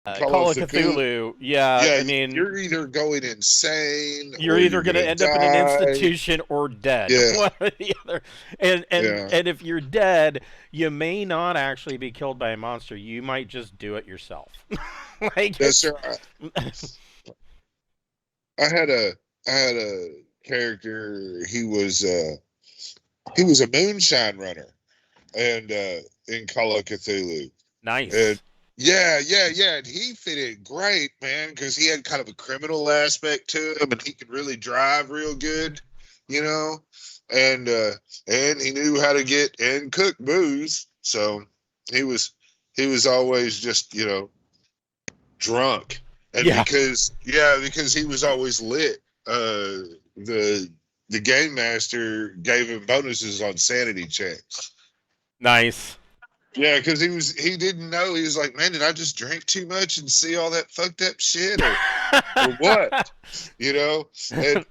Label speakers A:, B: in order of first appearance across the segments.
A: Call
B: Call
A: of
B: of
A: Cthulhu.
B: Cthulhu. Yeah,
A: Yeah,
B: I mean,
A: you're either going insane
B: you're
A: or
B: either
A: you're
B: going to
A: gonna
B: end up in an
A: die.
B: institution or dead,
A: Yeah,
B: one or the other. And and
A: yeah.
B: and if you're dead, you may not actually be killed by a monster. You might just do it yourself. Like
A: Yes,
B: it's
A: sir. I had a I had a character. He was a moonshine runner, and in Call of Cthulhu, and
B: nice.
A: yeah, and he fit in great, man, because he had kind of a criminal aspect to him, and he could really drive real good, you know, and uh, and he knew how to get and cook booze, so he was he was always just drunk, and
B: Yeah,
A: because he was always lit. The the game master gave him bonuses on sanity checks.
B: nice.
A: Yeah, because he didn't know. He was like, man, did I just drink too much and see all that fucked up shit, or what? You know, and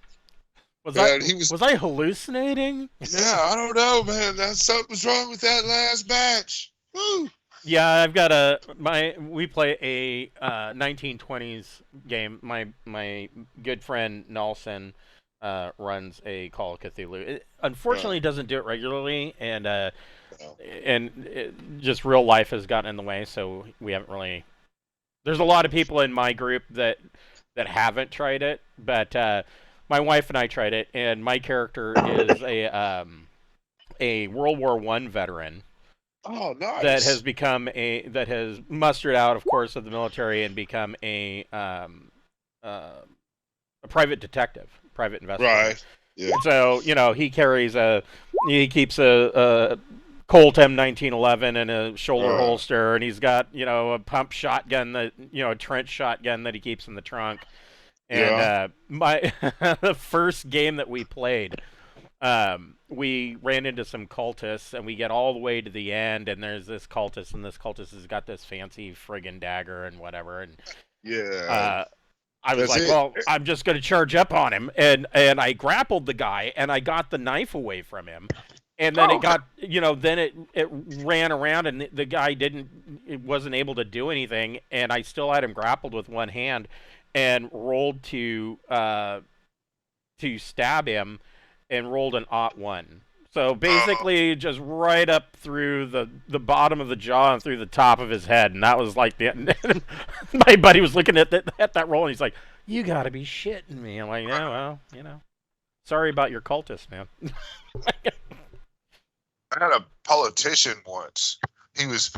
B: was I
A: and he was,
B: was I hallucinating?
A: yeah, I don't know, man. That's something's wrong with that last batch. Woo.
B: Yeah, I've got we play a 1920s game. My good friend Nelson runs a Call of Cthulhu. It unfortunately doesn't do it regularly, just real life has gotten in the way, so we haven't really. There's a lot of people in my group that haven't tried it, but my wife and I tried it, and my character is a World War One veteran
A: Oh,
B: that
A: nice.
B: has become that has mustered out, of course, of the military and become a private detective, private investigator.
A: Right. Yeah.
B: So he keeps a Colt M1911 in a shoulder
A: Uh,
B: holster, and he's got a pump shotgun a trench shotgun that he keeps in the trunk. And
A: yeah.
B: my the first game that we played, we ran into some cultists, and we get all the way to the end, and there's this cultist, and this cultist has got this fancy friggin' dagger and whatever, and
A: Yeah.
B: uh, I was
A: That's
B: like,
A: it.
B: well, I'm just going to charge up on him, and I grappled the guy, and I got the knife away from him, and then
A: Oh,
B: it
A: okay.
B: got, then it ran around, and the guy it wasn't able to do anything, and I still had him grappled with one hand, and rolled to stab him, and rolled an ot 1. So
A: Oh,
B: basically, just right up through the bottom of the jaw and through the top of his head, and that was like the. My buddy was looking at that roll, and he's like, "You got to be shitting me." I'm like, "Yeah, well, sorry about your cultist, man."
A: I had a politician once. He was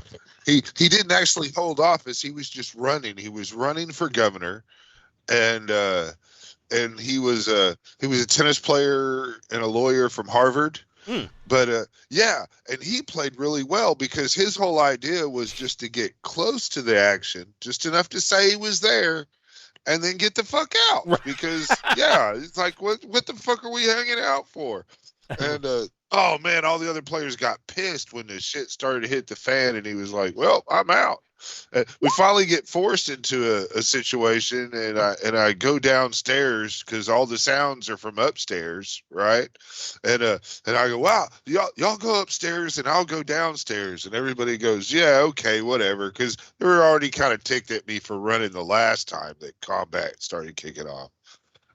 A: he didn't actually hold office. He was just running. He was running for governor, and he was a tennis player and a lawyer from Harvard.
B: Hmm.
A: But yeah, and he played really well because his whole idea was just to get close to the action, just enough to say he was there, and then get the fuck out. Because yeah, it's like what the fuck are we hanging out for? And oh man, all the other players got pissed when the shit started to hit the fan, and he was like, "Well, I'm out." We finally get forced into a situation, and I go downstairs because all the sounds are from upstairs, right? And I go, "Wow, y'all go upstairs, and I'll go downstairs." And everybody goes, "Yeah, okay, whatever," because they were already kind of ticked at me for running the last time that combat started kicking off.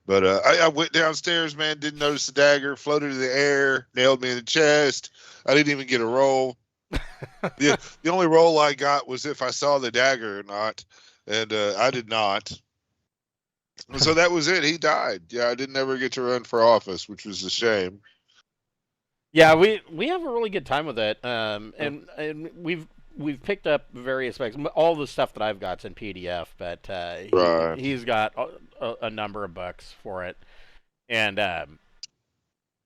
A: But I went downstairs, man, didn't notice the dagger, floated in the air, nailed me in the chest. I didn't even get a roll. The only roll I got was if I saw the dagger or not, and I did not. And so that was it. He died. Yeah, I didn't ever get to run for office, which was a shame.
B: Yeah, we have a really good time with it, and we've picked up various specs. All the stuff that I've got's in PDF, but
A: Right.
B: he's got a number of books for it, and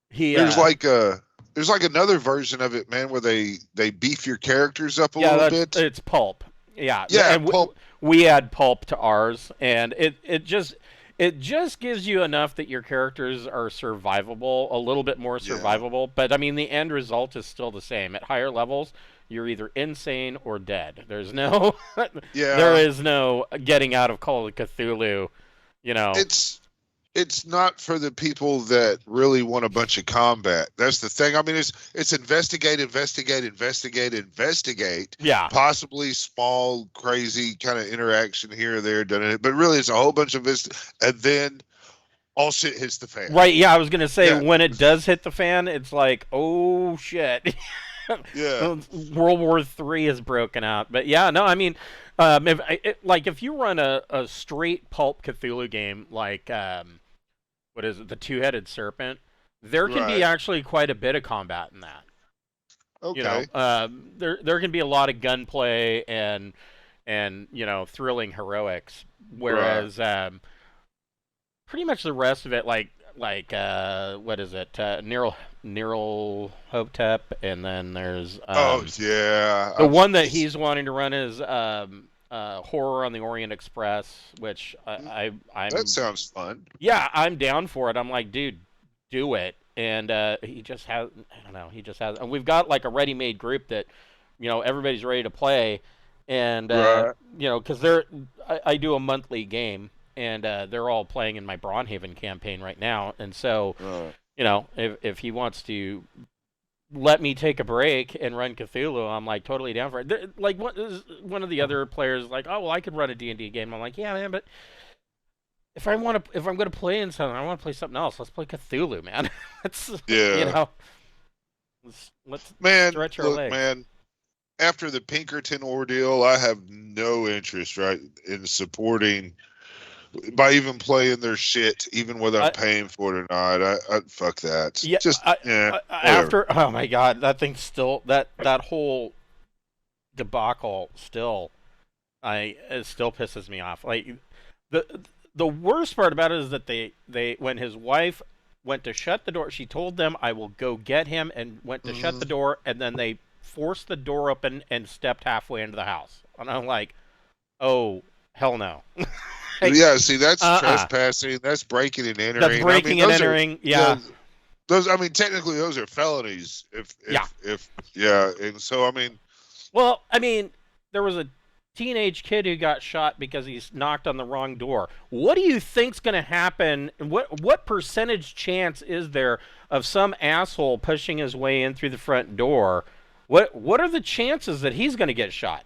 B: he
A: There's like a there's like another version of it, man, where they beef your characters up a
B: yeah,
A: little
B: that's
A: bit.
B: it's pulp. Yeah,
A: Yeah,
B: and
A: pulp.
B: we add pulp to ours, and it just gives you enough that your characters are survivable, a little bit more
A: Yeah,
B: survivable. But I mean, the end result is still the same. At higher levels, you're either insane or dead. There's no, there
A: yeah.
B: is no getting out of Call of Cthulhu. You know,
A: It's it's not for the people that really want a bunch of combat. That's the thing. I mean, it's investigate,
B: Yeah.
A: possibly small, crazy kind of interaction here or there, done it. But really, it's a whole bunch of and then all shit hits the fan.
B: Right. Yeah, I was gonna say
A: Yeah.
B: when it does hit the fan, it's like, oh shit.
A: Yeah.
B: World War III is broken out. But yeah, no, I mean, if you run a straight pulp Cthulhu game like what is it, the Two-Headed Serpent, there can be actually quite a bit of combat in that.
A: Okay.
B: You know, there can be a lot of gunplay and thrilling heroics, whereas pretty much the rest of it, like what is it, Neural Hotep, and then there's
A: the
B: one that he's wanting to run is Horror on the Orient Express, which I'm
A: that sounds fun.
B: Yeah, I'm down for it. I'm like, dude, do it. And he just has, I don't know, and we've got like a ready-made group that, everybody's ready to play, and because I do a monthly game, and they're all playing in my Braunhaven campaign right now, and so if he wants to let me take a break and run Cthulhu, I'm like totally down for it. Like one of the other players like, oh well, I could run a D&D game. I'm like, yeah, man, but if I'm going to play in something, I want to play something else. Let's play Cthulhu, man. Let's stretch our legs.
A: Man, after the Pinkerton ordeal, I have no interest in supporting by even playing their shit, even whether I'm paying for it or not. I fuck that.
B: Yeah, after, oh my god, that thing still, that whole debacle still pisses me off. Like the worst part about it is that they when his wife went to shut the door, she told them, "I will go get him," and went to shut the door, and then they forced the door open and stepped halfway into the house, and I'm like, oh hell no.
A: Yeah, see, that's trespassing. That's breaking and entering.
B: That's breaking and entering. Yeah.
A: Those, I mean, technically, those are felonies. And so, I mean.
B: Well, I mean, there was a teenage kid who got shot because he's knocked on the wrong door. What do you think's going to happen? What percentage chance is there of some asshole pushing his way in through the front door? What are the chances that he's going to get shot?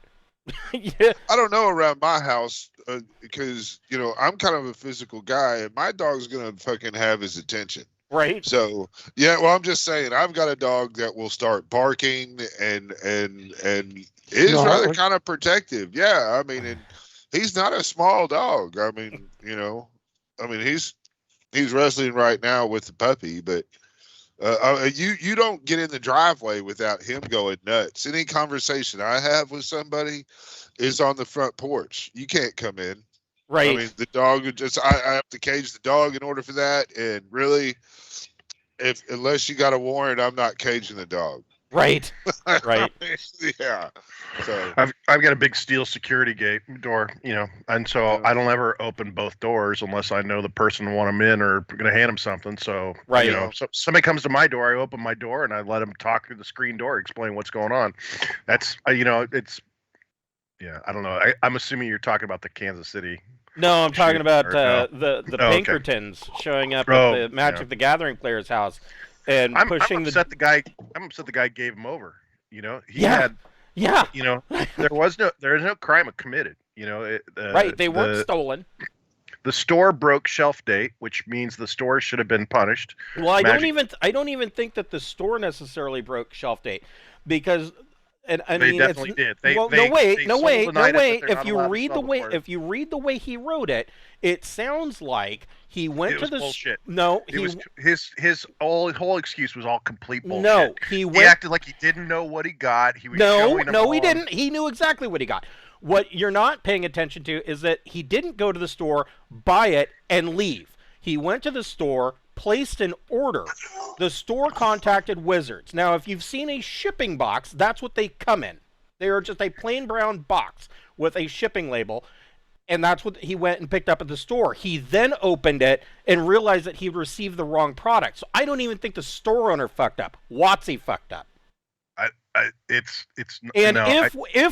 A: Yeah. I don't know around my house because I'm kind of a physical guy, and my dog's gonna fucking have his attention.
B: Right.
A: So yeah, well, I'm just saying, I've got a dog that will start barking and is rather kind of protective. Yeah, I mean, and he's not a small dog. I mean, he's wrestling right now with the puppy, but. You don't get in the driveway without him going nuts. Any conversation I have with somebody is on the front porch. You can't come in.
B: Right.
A: I mean, the dog would I have to cage the dog in order for that. And really, unless you got a warrant, I'm not caging the dog.
B: Right. Right.
A: Yeah. So
C: I've got a big steel security gate door, and so I don't ever open both doors unless I know the person want them in or going to hand them something. So so somebody comes to my door, I open my door and I let them talk through the screen door, explain what's going on. That's it's I don't know. I'm assuming you're talking about the Kansas City.
B: No, I'm talking about the Pinkertons showing up at the Magic the Gathering player's house. And
C: I'm
B: pushing
C: upset the guy gave him over. There is no crime committed.
B: Right, they weren't stolen.
C: The store broke shelf date, which means the store should have been punished.
B: Well, I don't even think that the store necessarily broke shelf date, because
C: they definitely did.
B: No wait. If you read the way he wrote it, it sounds like he went to the
C: bullshit.
B: No,
C: his whole excuse was all complete bullshit.
B: No,
C: he acted like he didn't know what he got. He was
B: he didn't. He knew exactly what he got. What you're not paying attention to is that he didn't go to the store, buy it, and leave. He went to the store, placed an order. The store contacted Wizards. Now, if you've seen a shipping box, that's what they come in. They are just a plain brown box with a shipping label, and that's what he went and picked up at the store. He then opened it and realized that he received the wrong product. So I don't even think the store owner fucked up. WotC fucked up.
C: If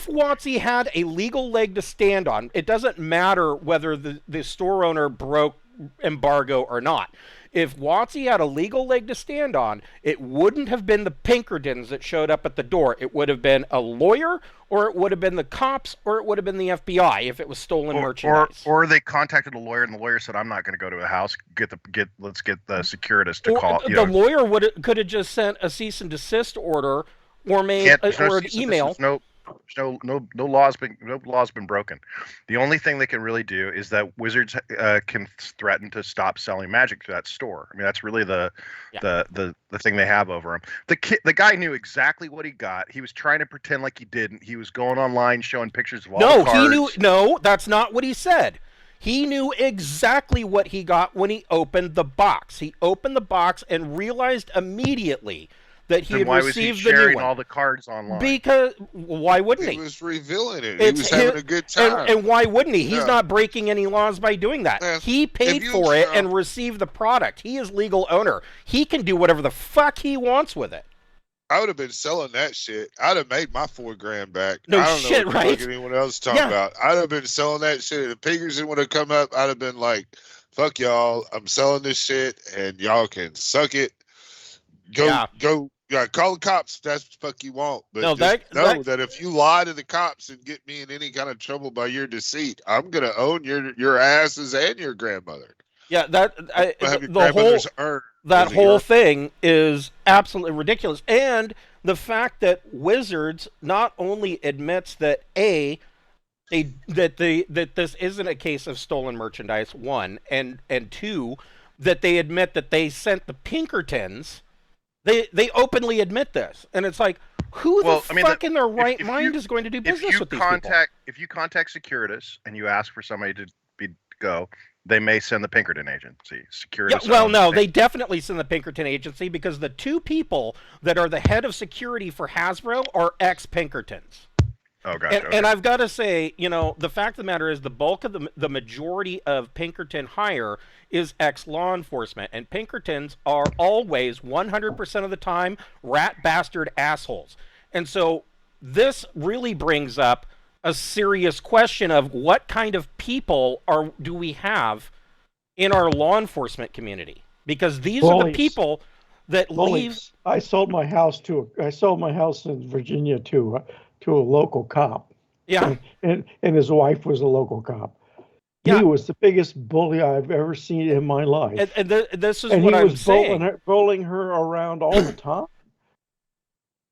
B: WotC had a legal leg to stand on, it doesn't matter whether the store owner broke embargo or not. If WotC had a legal leg to stand on, it wouldn't have been the Pinkertons that showed up at the door. It would have been a lawyer, or it would have been the cops, or it would have been the FBI if it was stolen merchandise.
C: Or they contacted a lawyer, and the lawyer said, "I'm not going to go to a house. Let's get the Securitas to call."
B: The lawyer could have just sent a cease and desist order, or made or an email.
C: No laws been broken. The only thing they can really do is that Wizards can threaten to stop selling Magic to that store. I mean, that's really the thing they have over him. The guy knew exactly what he got. He was trying to pretend like he didn't. He was going online showing pictures of all the cards.
B: He knew. No, that's not what he said. He knew exactly what he got when he opened the box. He opened the box and realized immediately that he had received the new one. Why was he sharing
C: all the cards online?
B: Because why wouldn't he?
A: He was revealing it. He was having a good time.
B: And why wouldn't he? He's not breaking any laws by doing that. He paid for it and received the product. He is legal owner. He can do whatever the fuck he wants with it.
A: I would have been selling that shit. I'd have made my $4,000 back.
B: No
A: I don't
B: shit,
A: know
B: right?
A: Anyone else talking about? I'd have been selling that shit. If Pinkerton would have come up, I'd have been like, "Fuck y'all! I'm selling this shit, and y'all can suck it. Go." Yeah, call the cops if that's the fuck you want. But know that if you lie to the cops and get me in any kind of trouble by your deceit, I'm going to own your asses and your grandmother.
B: Yeah, that whole thing is absolutely ridiculous. And the fact that Wizards not only admits that that this isn't a case of stolen merchandise, one, and two, that they admit that they sent the Pinkertons. They openly admit this, and it's like, who fuck in their right mind is going to do business with these people?
C: If you contact Securitas and you ask for somebody to go, they may send the Pinkerton agency. Securitas.
B: They definitely send the Pinkerton agency because the two people that are the head of security for Hasbro are ex-Pinkertons.
C: Oh, gotcha.
B: And I've got to say, the fact of the matter is the bulk of the majority of Pinkerton hire is ex-law enforcement. And Pinkertons are always, 100% of the time, rat bastard assholes. And so this really brings up a serious question of what kind of people do we have in our law enforcement community? Because these are the people that leave.
D: I sold my house in Virginia to a local cop.
B: Yeah.
D: And his wife was a local cop. Yeah. He was the biggest bully I've ever seen in my life.
B: And this is what I'm saying.
D: He was bullying her around all the time.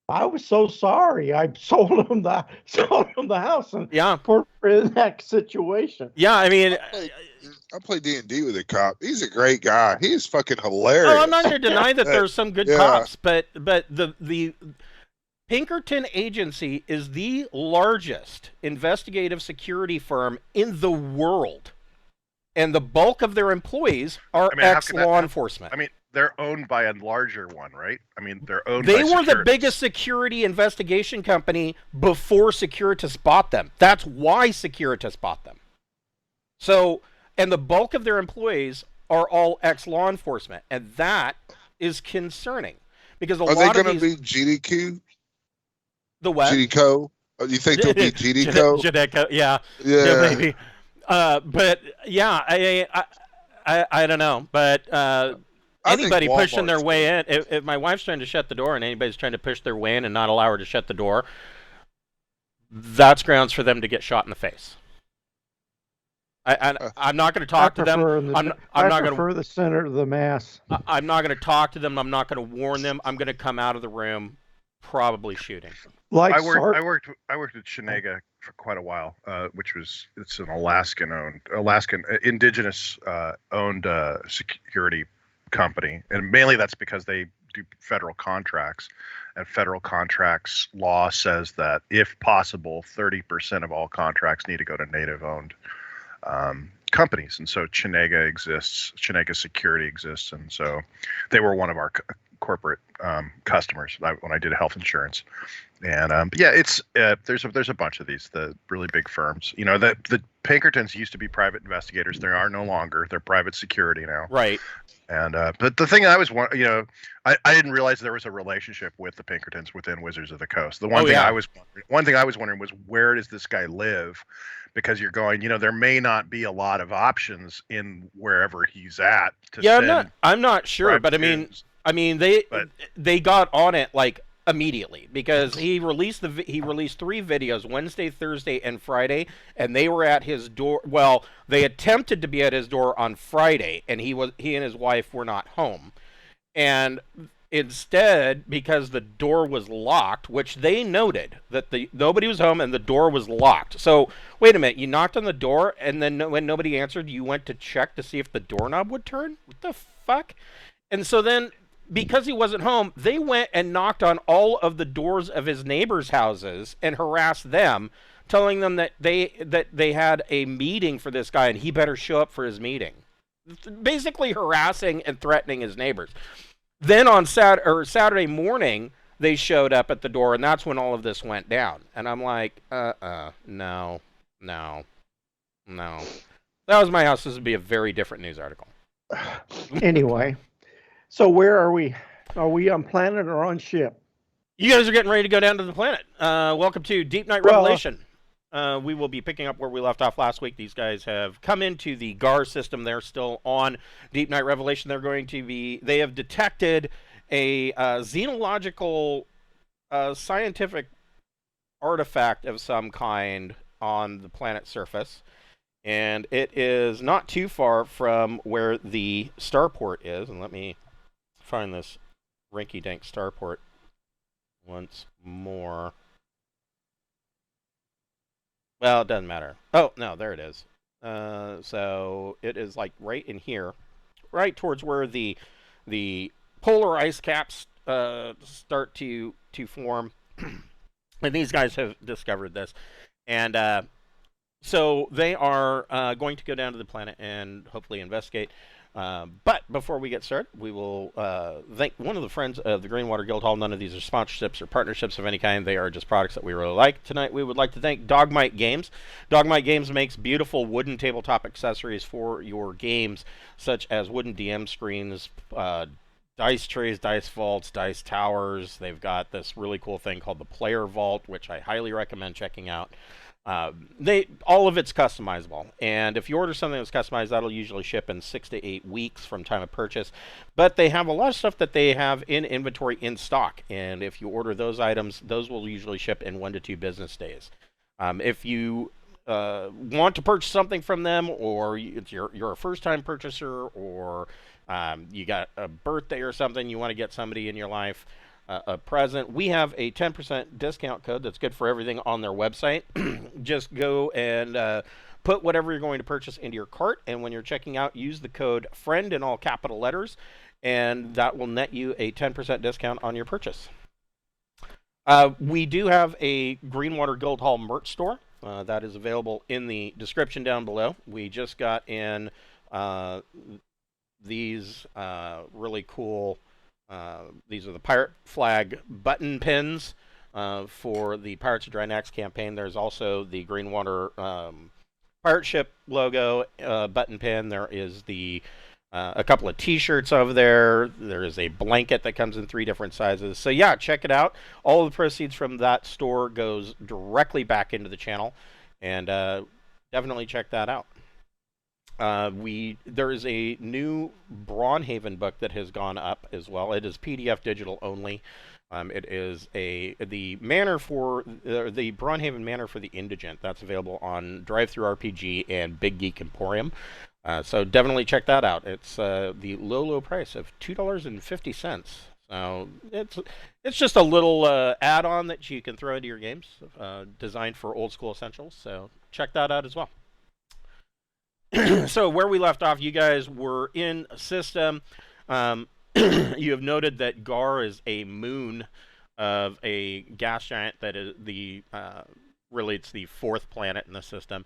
D: I was so sorry. I sold him the house for that situation.
B: Yeah, I mean,
A: I play D&D with a cop. He's a great guy. He's fucking hilarious.
B: I'm not going to deny that there's some good cops, but the Pinkerton Agency is the largest investigative security firm in the world, and the bulk of their employees are ex-law enforcement.
C: I mean, they're owned by a larger one, right? I mean, they're owned
B: by Securitas. They were the biggest security investigation company before Securitas bought them. That's why Securitas bought them. So, and the bulk of their employees are all ex-law enforcement, and that is concerning because
A: are they going to be GDQ?
B: The what?
A: GDCO? You think they'll be GDCO?
B: GDCO, yeah, maybe. But yeah, I don't know. But anybody pushing their way in, if my wife's trying to shut the door and anybody's trying to push their way in and not allow her to shut the door, that's grounds for them to get shot in the face. I'm not going to talk to them.
D: I prefer the center of the mass.
B: I'm not going to talk to them. I'm not going to warn them. I'm going to come out of the room, probably shooting.
C: I worked at Chenega for quite a while, it's an Alaskan indigenous owned security company, and mainly that's because they do federal contracts, and federal contracts law says that if possible 30% of all contracts need to go to native owned companies, and so Chenega Security exists, and so they were one of our corporate customers when I did health insurance. And it's there's a bunch of these, the really big firms. The Pinkertons used to be private investigators. They are no longer. They're private security now.
B: Right.
C: And but the thing I was, I didn't realize there was a relationship with the Pinkertons within Wizards of the Coast. The one thing I was wondering was, where does this guy live? Because you're going, there may not be a lot of options in wherever he's at.
B: I'm not sure, but I mean, they got on it like immediately, because he released 3 videos Wednesday, Thursday, and Friday, and they were at his door. Well, they attempted to be at his door on Friday, and he and his wife were not home, and instead, because the door was locked, which they noted that nobody was home and the door was locked. So wait a minute, you knocked on the door, and then when nobody answered, you went to check to see if the doorknob would turn? What the fuck? And so then, because he wasn't home, they went and knocked on all of the doors of his neighbors' houses and harassed them, telling them that they had a meeting for this guy and he better show up for his meeting. Basically harassing and threatening his neighbors. Then on Saturday morning, they showed up at the door, and that's when all of this went down. And I'm like, no. That was my house. This would be a very different news article.
D: Anyway. So where are we? Are we on planet or on ship?
B: You guys are getting ready to go down to the planet. Welcome to Deepnight Revelation. We will be picking up where we left off last week. These guys have come into the Garr system. They're still on Deepnight Revelation. They have detected a xenological scientific artifact of some kind on the planet's surface. And it is not too far from where the starport is. And let me find this rinky-dink starport once more. Well, it doesn't matter. Oh, no, there it is. So it is like right in here, right towards where the polar ice caps start to form. And these guys have discovered this. And so they are going to go down to the planet and hopefully investigate. But before we get started, we will thank one of the friends of the Greenwater Guildhall. None of these are sponsorships or partnerships of any kind. They are just products that we really like. Tonight, we would like to thank Dogmight Games. Dogmight Games makes beautiful wooden tabletop accessories for your games, such as wooden DM screens, dice trays, dice vaults, dice towers. They've got this really cool thing called the Player Vault, which I highly recommend checking out. All of it's customizable, and if you order something that's customized, that'll usually ship in 6 to 8 weeks from time of purchase. But they have a lot of stuff that they have in inventory in stock, and if you order those items, those will usually ship in 1 to 2 business days. If you want to purchase something from them, or you're a first-time purchaser, or you got a birthday or something, you want to get somebody in your life a present, we have a 10% discount code that's good for everything on their website. Just go and put whatever you're going to purchase into your cart, and when you're checking out, use the code FRIEND in all capital letters, and that will net you a 10% discount on your purchase. We do have a Greenwater Guildhall merch store that is available in the description down below. We just got in these really cool these are the pirate flag button pins for the Pirates of Drynax campaign. There's also the Greenwater pirate ship logo button pin. There is a couple of t-shirts over there. There is a blanket that comes in 3 different sizes. So yeah, check it out. All of the proceeds from that store goes directly back into the channel, and definitely check that out. There is a new Brawnhaven book that has gone up as well. It is PDF digital only. It is the Brawnhaven Manor for the Indigent. That's available on Drive-Thru RPG and Big Geek Emporium. So definitely check that out. It's the low price of $2.50. So it's just a little add-on that you can throw into your games, designed for old school essentials. So check that out as well. So where we left off, you guys were in a system. You have noted that Garr is a moon of a gas giant that is really it's the 4th planet in the system.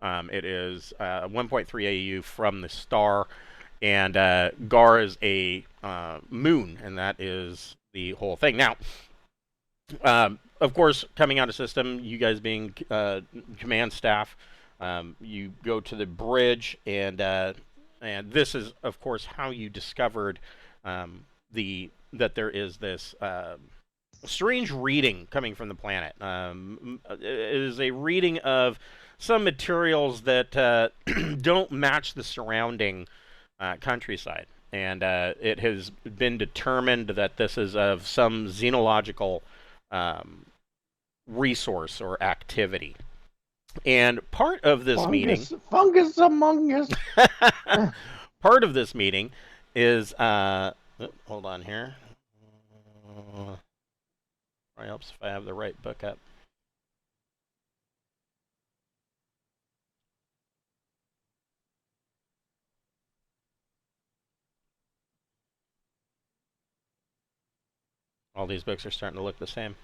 B: It is 1.3 AU from the star, and Garr is a moon, and that is the whole thing. Now, of course, coming out of system, you guys being command staff, you go to the bridge, and And this is, of course, how you discovered that there is this strange reading coming from the planet. It is a reading of some materials that don't match the surrounding countryside. And it has been determined that this is of some xenological resource or activity. And part of this meeting...
D: Fungus among us!
B: Part of this meeting is... hold on here. It helps if I have the right book up. All these books are starting to look the same.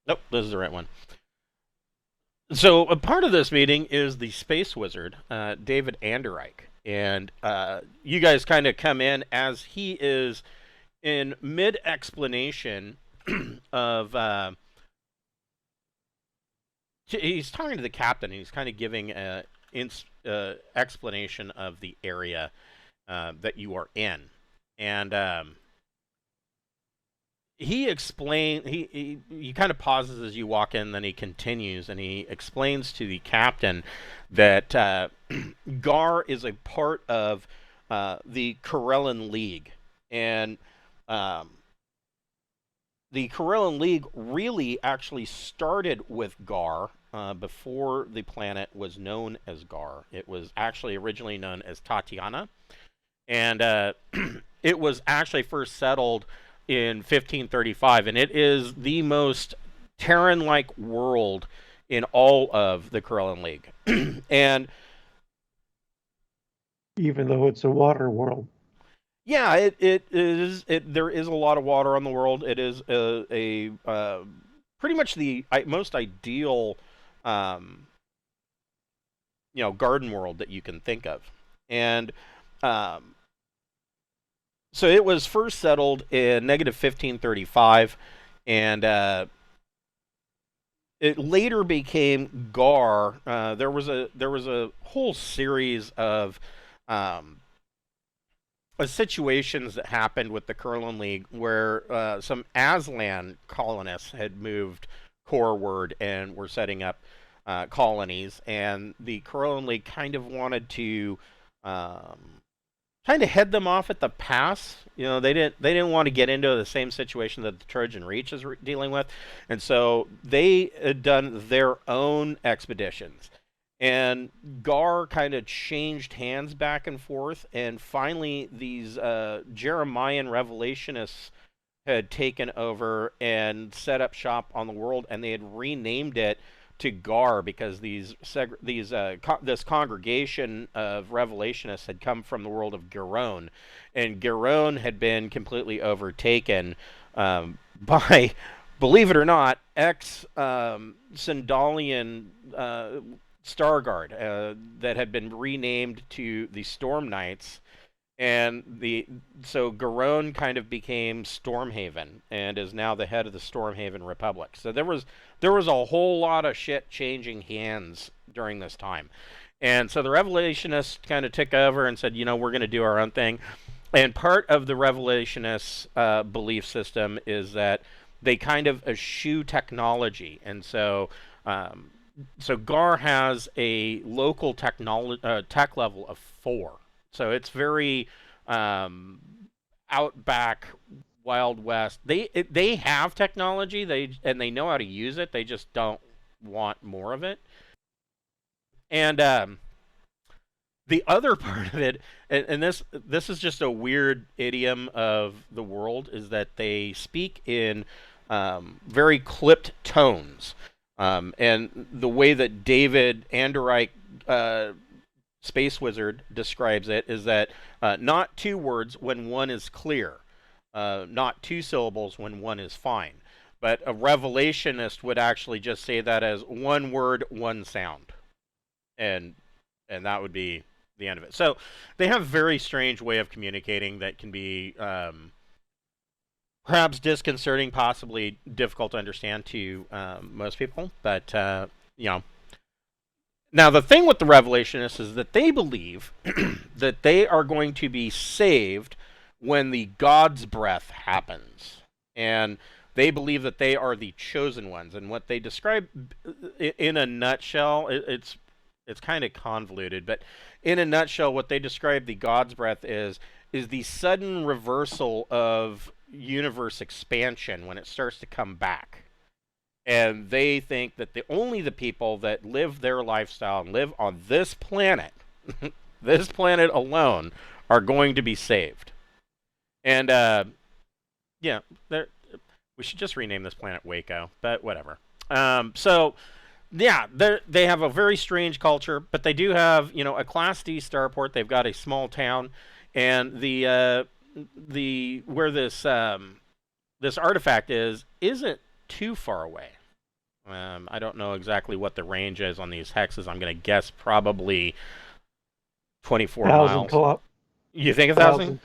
B: Nope, this is the right one. So a part of this meeting is the space wizard, David Anderreich. And you guys kind of come in as he is in mid-explanation of... he's talking to the captain. He's kind of giving an explanation of the area that you are in. And he explains, he kind of pauses as you walk in, then he continues, and he explains to the captain that Garr is a part of the Corellan League. And the Corellan League really actually started with Garr before the planet was known as Garr. It was actually originally known as Tatiana. And it was actually first settled in 1535, and it is the most Teran-like world in all of the Corellan League. And
D: even though it's a water world.
B: Yeah, it is. There is a lot of water on the world. It is a pretty much the most ideal, garden world that you can think of, and so it was first settled in negative 1535, and it later became Garr. There was a whole series of situations that happened with the Corellan League where some Aslan colonists had moved coreward and were setting up colonies, and the Corellan League kind of wanted to kind of head them off at the pass. They didn't want to get into the same situation that the Trojan Reach is dealing with, and so they had done their own expeditions. And Garr kind of changed hands back and forth, and finally these Jeremian revelationists had taken over and set up shop on the world, and they had renamed it to Garr because this congregation of revelationists had come from the world of Garrone, and Garrone had been completely overtaken by, believe it or not, ex-Sandalian Starguard that had been renamed to the Storm Knights, and so Garrone kind of became Stormhaven and is now the head of the Stormhaven Republic. So there was a whole lot of shit changing hands during this time, and so the Revelationists kind of took over and said, we're going to do our own thing. And part of the Revelationists' belief system is that they kind of eschew technology, and so Garr has a local tech level of 4. So it's very outback, Wild West. They have technology, they know how to use it. They just don't want more of it. And the other part of it, and this is just a weird idiom of the world, is that they speak in very clipped tones. And the way that David Anderreich, Space Wizard, describes it is that not 2 words when one is clear, not 2 syllables when one is fine. But a revelationist would actually just say that as 1 word, 1 sound, and that would be the end of it. So they have a very strange way of communicating that can be perhaps disconcerting, possibly difficult to understand to most people. But Now, the thing with the Revelationists is that they believe that they are going to be saved when the God's breath happens. And they believe that they are the chosen ones. And what they describe in a nutshell, it's kind of convoluted, but in a nutshell, what they describe the God's breath is the sudden reversal of universe expansion when it starts to come back. And they think that only the people that live their lifestyle and live on this planet, this planet alone, are going to be saved. And, yeah, we should just rename this planet Waco, but whatever. So, yeah, they have a very strange culture, but they do have, a Class D starport. They've got a small town, and where this artifact isn't too far away. I don't know exactly what the range is on these hexes. I'm going to guess probably 24 miles. You think 1,000?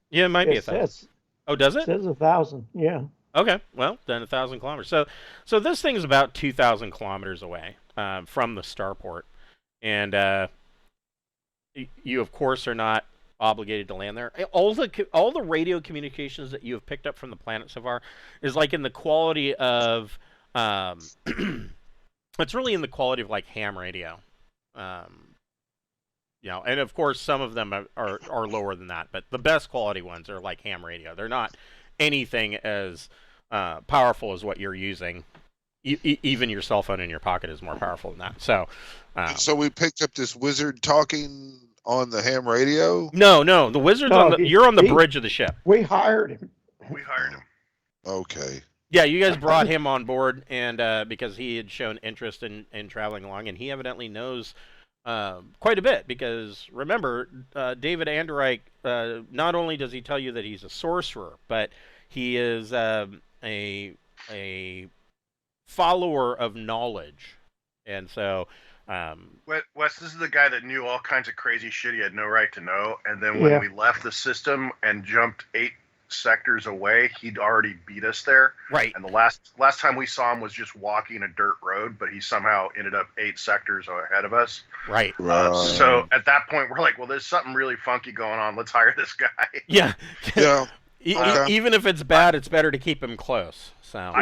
B: Yeah, it might be 1,000. Oh, does it?
D: It says 1,000, yeah.
B: Okay, well, then 1,000 kilometers. So this thing is about 2,000 kilometers away from the starport. And you, of course, are not obligated to land there. All the radio communications that you have picked up from the planet so far is like in the quality of... it's really in the quality of like ham radio. And of course some of them are lower than that, but the best quality ones are like ham radio. They're not anything as powerful as what you're using. Even your cell phone in your pocket is more powerful than that. So
A: we picked up this wizard talking on the ham radio?
B: No, the wizard's you're on the bridge of the ship.
D: We hired him.
A: Okay.
B: Yeah, you guys brought him on board, and because he had shown interest in traveling along, and he evidently knows quite a bit. Because remember, David Anderreich, not only does he tell you that he's a sorcerer, but he is a follower of knowledge, and so.
C: Wes, this is the guy that knew all kinds of crazy shit he had no right to know, and then when we left the system and jumped 8 sectors away, he'd already beat us there.
B: Right.
C: And the last time we saw him was just walking a dirt road, but he somehow ended up 8 sectors ahead of us.
B: Right.
C: So at that point, we're like, well, there's something really funky going on. Let's hire this guy.
B: Yeah.
A: Yeah.
B: Even if it's bad, it's better to keep him close. So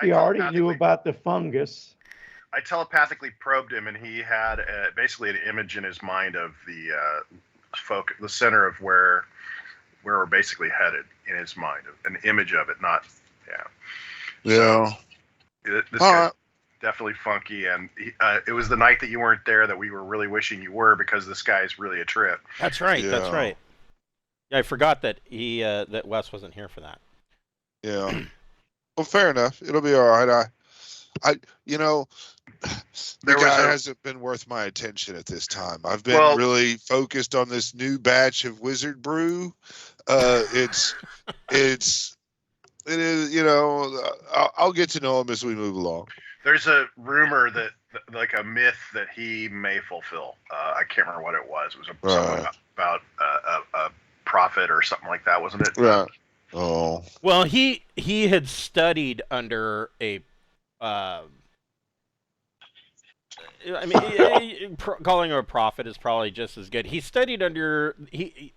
D: he already knew about the fungus.
C: I telepathically probed him, and he had basically an image in his mind of the center of where we're basically headed in his mind, an image of it, not,
A: yeah.
C: So, this guy's definitely funky, and it was the night that you weren't there that we were really wishing you were, because this guy is really a trip.
B: That's right.
A: Yeah.
B: That's right. Yeah, I forgot that that Wes wasn't here for that.
A: Yeah. Well, fair enough. It'll be all right. The guy hasn't been worth my attention at this time. I've been really focused on this new batch of Wizard Brew. It is. I'll get to know him as we move along.
C: There's a rumor that, like a myth that he may fulfill. I can't remember what it was. It was something about a prophet or something like that, wasn't it?
A: Right. Oh.
B: Well, he had studied under a. Calling him a prophet is probably just as good. He studied under he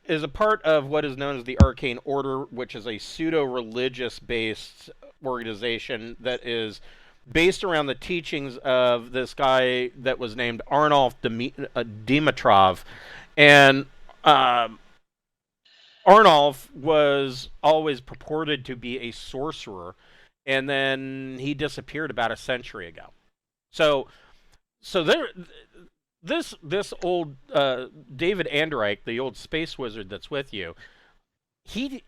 B: is a part of what is known as the Arcane Order, which is a pseudo-religious based organization that is based around the teachings of this guy that was named Arnulf Dimitrov, and Arnulf was always purported to be a sorcerer, and then he disappeared about a century ago. So this old David Anderreich, the old space wizard that's with you, he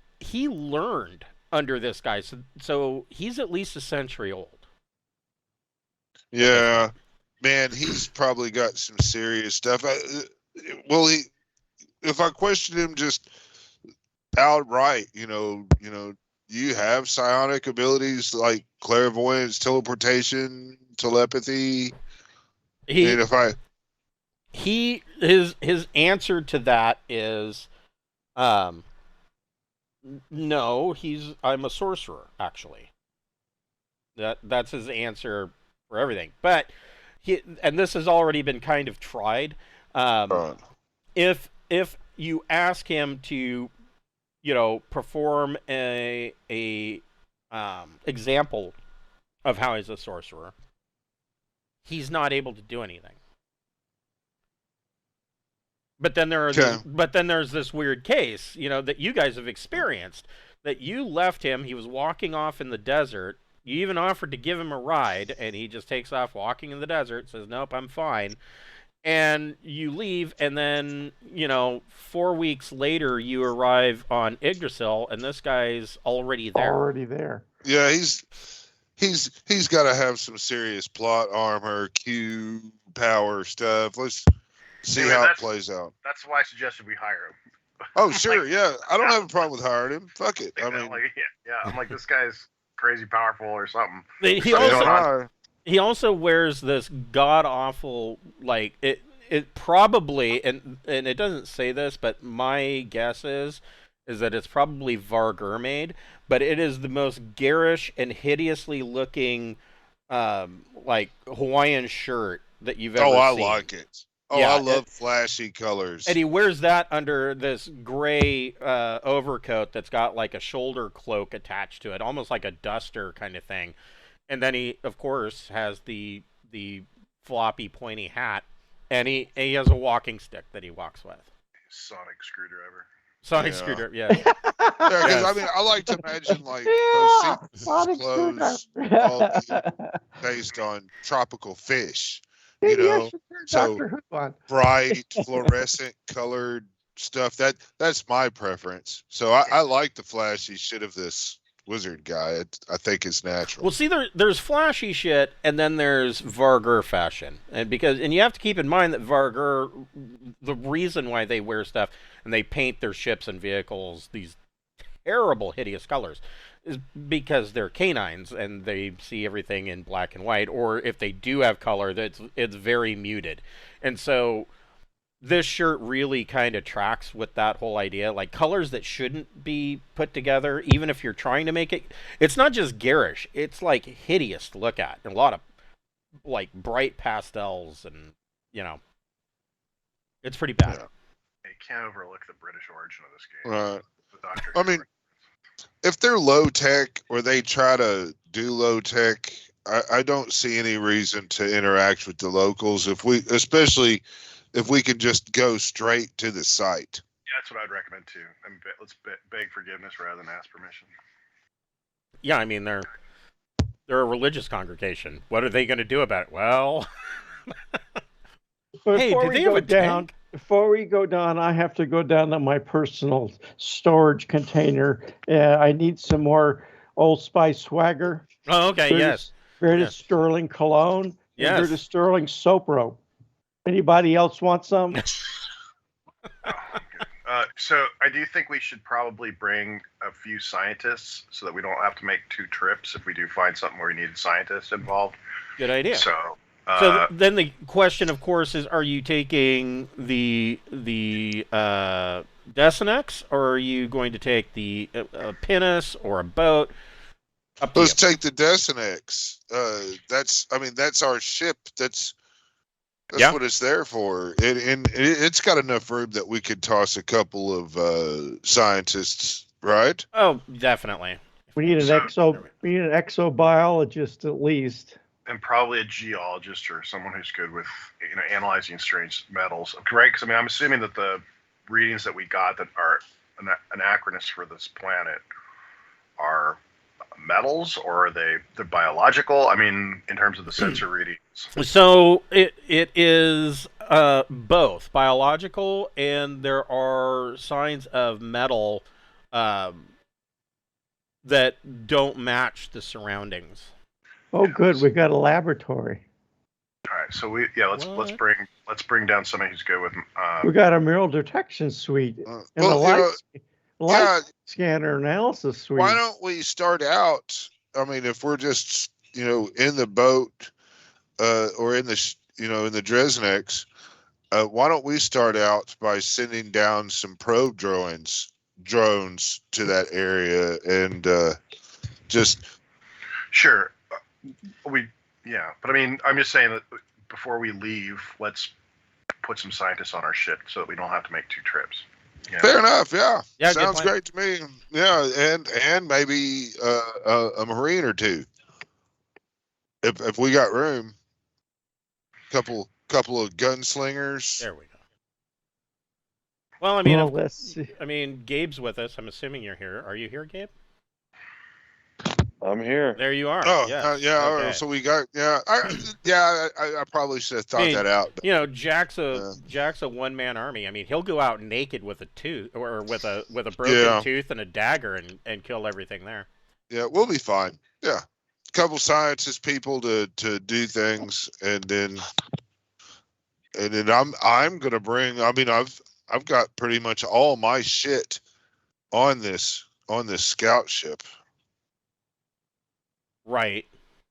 B: learned under this guy, so he's at least a century old.
A: Yeah, man, he's probably got some serious stuff. If I question him just outright, you have psionic abilities like clairvoyance, teleportation, telepathy.
B: His answer to that is, no, I'm a sorcerer, actually. That's his answer for everything. But and this has already been kind of tried. If you ask him to, perform a example of how he's a sorcerer, he's not able to do anything. But then there's this weird case, that you guys have experienced, that you left him. He was walking off in the desert. You even offered to give him a ride, and he just takes off walking in the desert, says, nope, I'm fine. And you leave, and then, 4 weeks later, you arrive on Yggdrasil, and this guy's already there.
A: Yeah, he's got to have some serious plot armor, Q power stuff. Let's see how it plays out.
C: That's why I suggested we hire him.
A: Oh, sure, yeah. I don't have a problem with hiring him. Fuck it. I mean,
C: I'm like, this guy's crazy powerful or something.
B: He also wears this god awful, like it probably, and it doesn't say this, but my guess is that it's probably Vargur made, but it is the most garish and hideously looking like Hawaiian shirt that you've ever seen.
A: Oh, I like it. Oh, yeah, I love flashy colors.
B: And he wears that under this gray overcoat that's got like a shoulder cloak attached to it, almost like a duster kind of thing. And then he, of course, has the floppy, pointy hat, and he has a walking stick that he walks with.
C: Sonic screwdriver.
B: Screwdriver, yeah.
A: Because I mean, I like to imagine like those clothes all based on tropical fish. So bright, fluorescent colored stuff. That's my preference. So I like the flashy shit of this wizard guy. I think it's natural.
B: Well, see, there's flashy shit, and then there's Vargur fashion, and you have to keep in mind that Vargur, the reason why they wear stuff and they paint their ships and vehicles these terrible, hideous colors is because they're canines and they see everything in black and white, or if they do have color, it's very muted. And so this shirt really kind of tracks with that whole idea, like colors that shouldn't be put together, even if you're trying to make it's not just garish, it's like hideous to look at, and a lot of like bright pastels, and it's pretty bad.
C: Yeah. You can't overlook the British origin of this game.
A: Right. I mean, if they're low tech or they try to do low tech, I don't see any reason to interact with the locals. Especially if we can just go straight to the site.
C: Yeah, that's what I'd recommend too. Let's beg forgiveness rather than ask permission.
B: Yeah, I mean they're a religious congregation. What are they going to do about it? Well,
D: hey, did they have a tank? Before we go down, I have to go down to my personal storage container. I need some more Old Spice swagger.
B: Oh, okay, yes.
D: British Sterling cologne.
B: Yes.
D: British Sterling soap rope. Anybody else want some?
C: So I do think we should probably bring a few scientists so that we don't have to make 2 trips if we do find something where we need scientists involved.
B: Good idea.
C: So
B: then the question, of course, is: are you taking the Desinex, or are you going to take the pinnace or a boat?
A: Let's take the Desinex. That's our ship. That's what it's there for. It's got enough room that we could toss a couple of scientists, right?
B: Oh, definitely.
D: We need an exobiologist at least.
C: And probably a geologist or someone who's good with analyzing strange metals, right? Because I'm assuming that the readings that we got that are anachronous for this planet are metals, or are they're biological? I mean, in terms of the sensor readings.
B: So it is both biological, and there are signs of metal that don't match the surroundings.
D: Oh, good. We got a laboratory.
C: All right, so let's bring down somebody who's good with.
D: We got a mural detection suite and a light scanner analysis suite.
A: Why don't we start out? I mean, if we're just in the boat or in the in the Dresnex, why don't we start out by sending down some probe drones to that area and just
C: sure. Yeah, but I mean, I'm just saying that before we leave, let's put some scientists on our ship so that we don't have to make 2 trips.
A: Yeah. Fair enough. Yeah.
B: Yeah,
A: sounds great to me. Yeah, and maybe a Marine or 2, if we got room. Couple of gunslingers.
B: There we go. Well, I mean,
D: let's see.
B: I mean, Gabe's with us. I'm assuming you're here. Are you here, Gabe?
E: I'm here.
B: There you are.
A: Oh,
B: yes.
A: yeah.
B: Okay.
A: So we got I probably should have thought that out.
B: But, you know, Jack's a one-man army. I mean, he'll go out naked with a tooth or with a broken tooth and a dagger and kill everything there.
A: Yeah, we'll be fine. Yeah, a couple scientist people to do things, and then I'm gonna bring. I mean, I've got pretty much all my shit on this scout ship.
B: Right.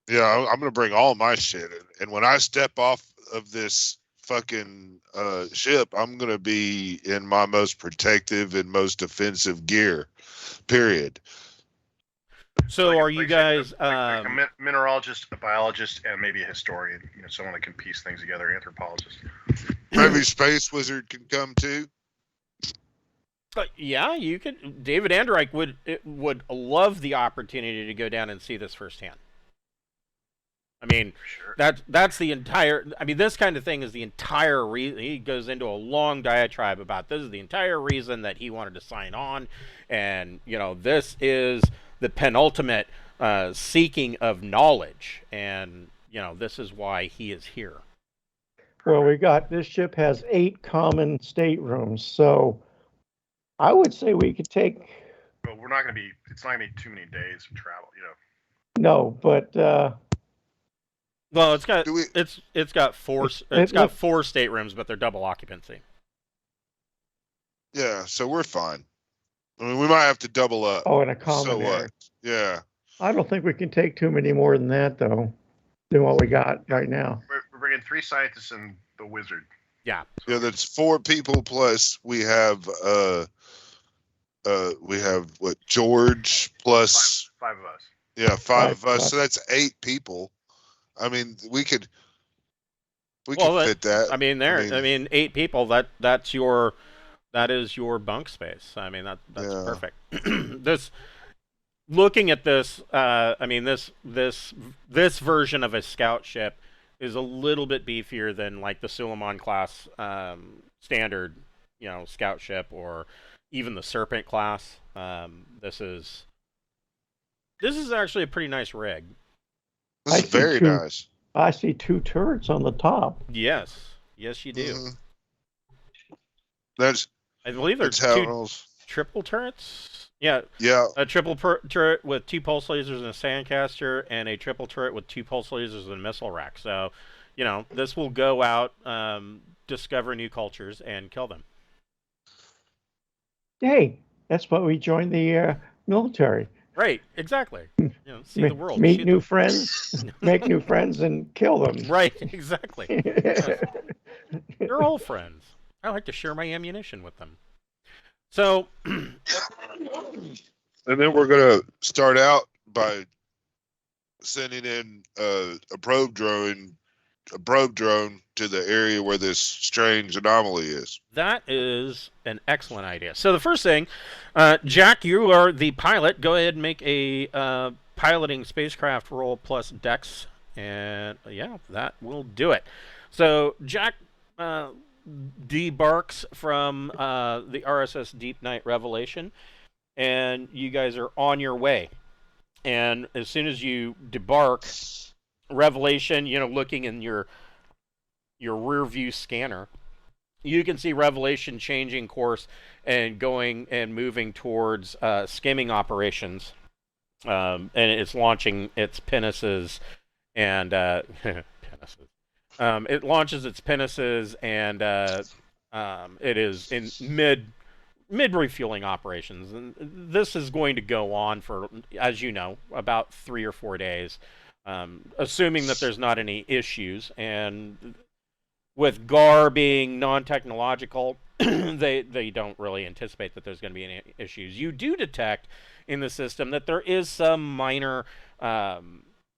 A: Yeah, I'm gonna bring all my shit in, and when I step off of this fucking ship, I'm gonna be in my most protective and most offensive gear. Period.
B: So are you guys
C: like a mineralogist, a biologist, and maybe a historian? You know, someone that can piece things together. Anthropologist.
A: Maybe Space Wizard can come too.
B: Yeah, you could. David Anderreich would love the opportunity to go down and see this firsthand. I mean, sure. That's the entire. I mean, this kind of thing is the entire reason. He goes into a long diatribe about this is the entire reason that he wanted to sign on, and you know, this is the penultimate seeking of knowledge, and you know, this is why he is here.
D: Well, this ship has 8 common staterooms, so I would say we could take.
C: Well, it's not going to be too many days of travel, you know.
D: No, but.
B: Well, it's got 4 staterooms, but they're double occupancy.
A: Yeah, so we're fine. I mean, we might have to double up.
D: Oh, in a common
A: So
D: area.
A: what? Yeah.
D: I don't think we can take too many more than that, though, than what we got right now.
C: We're bringing 3 scientists and the wizard.
B: Yeah.
A: Yeah, that's 4 people plus we have what, George plus
C: 5 of us.
A: Yeah, 5 of us. So that's 8 people. I mean, we could fit that.
B: I mean, 8 people. That is your bunk space. I mean, that's perfect. Looking at this, I mean, this version of a scout ship is a little bit beefier than like the Suleiman class standard, you know, scout ship, or even the Serpent class. This is actually a pretty nice rig.
A: This is very nice.
D: I see 2 turrets on the top.
B: Yes, you do.
A: Mm-hmm.
B: I believe there's 2 triple turrets. Yeah. A triple turret with 2 pulse lasers and a sandcaster, and a triple turret with 2 pulse lasers and a missile rack. So, you know, this will go out, discover new cultures, and kill them.
D: Hey, that's why we joined the military.
B: Right, exactly. You know, see the world.
D: Meet new friends, make new friends, and kill them.
B: Right, exactly. They're all friends. I like to share my ammunition with them. So,
A: and then we're gonna start out by sending in a probe drone to the area where this strange anomaly is.
B: That is an excellent idea. So the first thing, Jack, you are the pilot. Go ahead and make a piloting spacecraft roll plus Dex, and yeah, that will do it. So Jack debarks from the RSS Deepnight Revelation, and you guys are on your way. And as soon as you debark, Revelation, you know, looking in your rear view scanner, you can see Revelation changing course and going and moving towards skimming operations, and it's launching its pinnaces and pinnaces. It launches its pinnaces, and it is in mid refueling operations, and this is going to go on for, as you know, about 3 or 4 days, assuming that there's not any issues. And with Garr being non-technological, they don't really anticipate that there's going to be any issues. You do detect in the system that there is some minor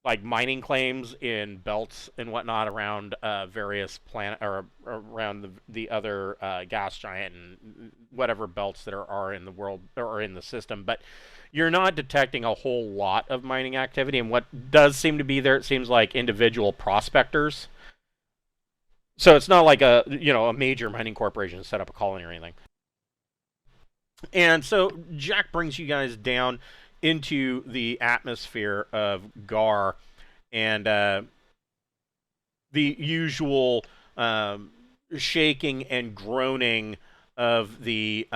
B: like mining claims in belts and whatnot around various planet or around the other gas giant and whatever belts that are in the world or in the system, but you're not detecting a whole lot of mining activity. And what does seem to be there, it seems like individual prospectors. So it's not like a major mining corporation set up a colony or anything. And so Jack brings you guys down into the atmosphere of Garr, and the usual shaking and groaning of the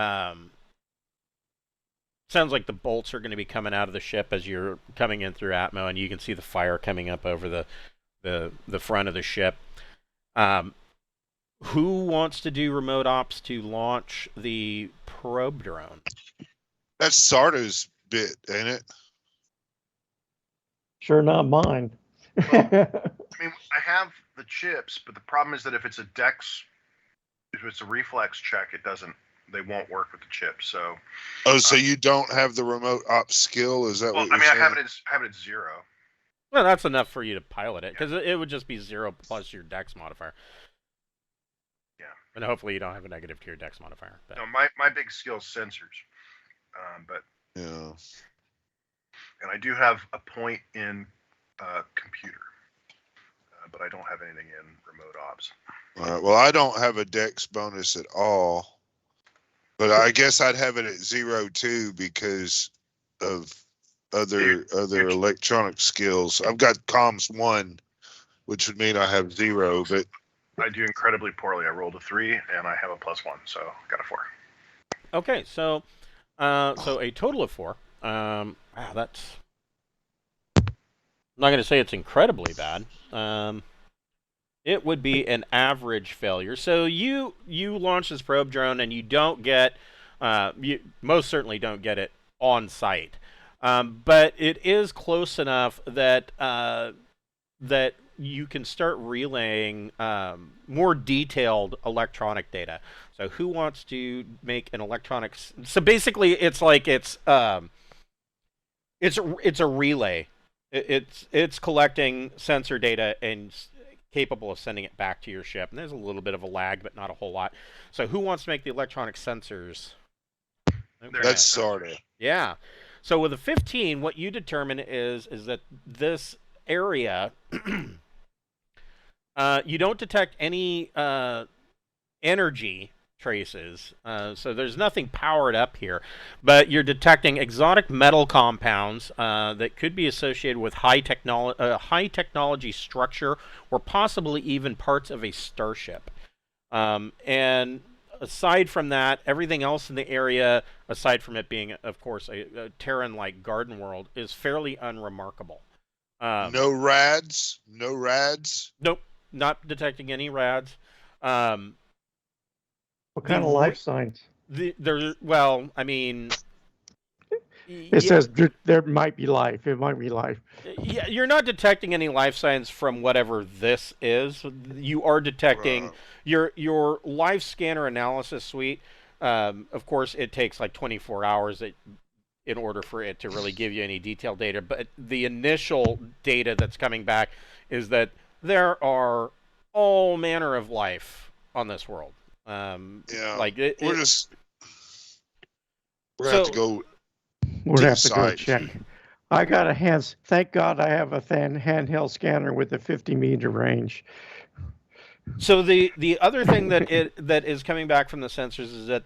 B: sounds like the bolts are going to be coming out of the ship as you're coming in through Atmo, and you can see the fire coming up over the front of the ship. Who wants to do remote ops to launch the probe drone?
A: That's Sarda's bit, ain't it?
D: Sure, not mine.
C: Well, I mean, I have the chips, but the problem is that if it's a reflex check, they won't work with the chips. So.
A: So you don't have the remote ops skill? Is that what you're saying?
C: I have it at 0.
B: Well, that's enough for you to pilot it, because it would just be 0 plus your dex modifier.
C: Yeah.
B: And hopefully you don't have a negative to your dex modifier. But.
C: No, my big skill is sensors. But
A: yeah.
C: And I do have a point in computer, but I don't have anything in remote ops.
A: All right. Well, I don't have a dex bonus at all, but I guess I'd have it at 0 too because of other electronic skills. I've got comms 1, which would mean I have 0, but
C: I do incredibly poorly. I rolled a 3 and I have a +1, so got a 4.
B: Okay, so a total of 4. Wow, that's. I'm not going to say it's incredibly bad. It would be an average failure. So you launch this probe drone and you don't get, you most certainly don't get it on site, but it is close enough that that you can start relaying more detailed electronic data. So who wants to make an electronics? So basically, it's like it's a relay. It's collecting sensor data and capable of sending it back to your ship. And there's a little bit of a lag, but not a whole lot. So who wants to make the electronic sensors?
A: Okay. That's Sarda.
B: Yeah. So with a 15, what you determine is that this area, you don't detect any energy traces, so there's nothing powered up here, but you're detecting exotic metal compounds that could be associated with high technology structure, or possibly even parts of a starship. And aside from that, everything else in the area, aside from it being, of course, a Teran-like garden world, is fairly unremarkable.
A: No rads?
B: Nope, not detecting any rads.
D: What kind of life signs?
B: Well, I mean,
D: it says there might be life. It might be life.
B: Yeah, you're not detecting any life signs from whatever this is. You are detecting your life scanner analysis suite. Of course, it takes like 24 hours in order for it to really give you any detailed data. But the initial data that's coming back is that there are all manner of life on this world. Like we're
A: gonna have to go.
D: We're gonna have to go check. I got a thank God I have a handheld scanner with a 50-meter range.
B: So the other thing that is coming back from the sensors is that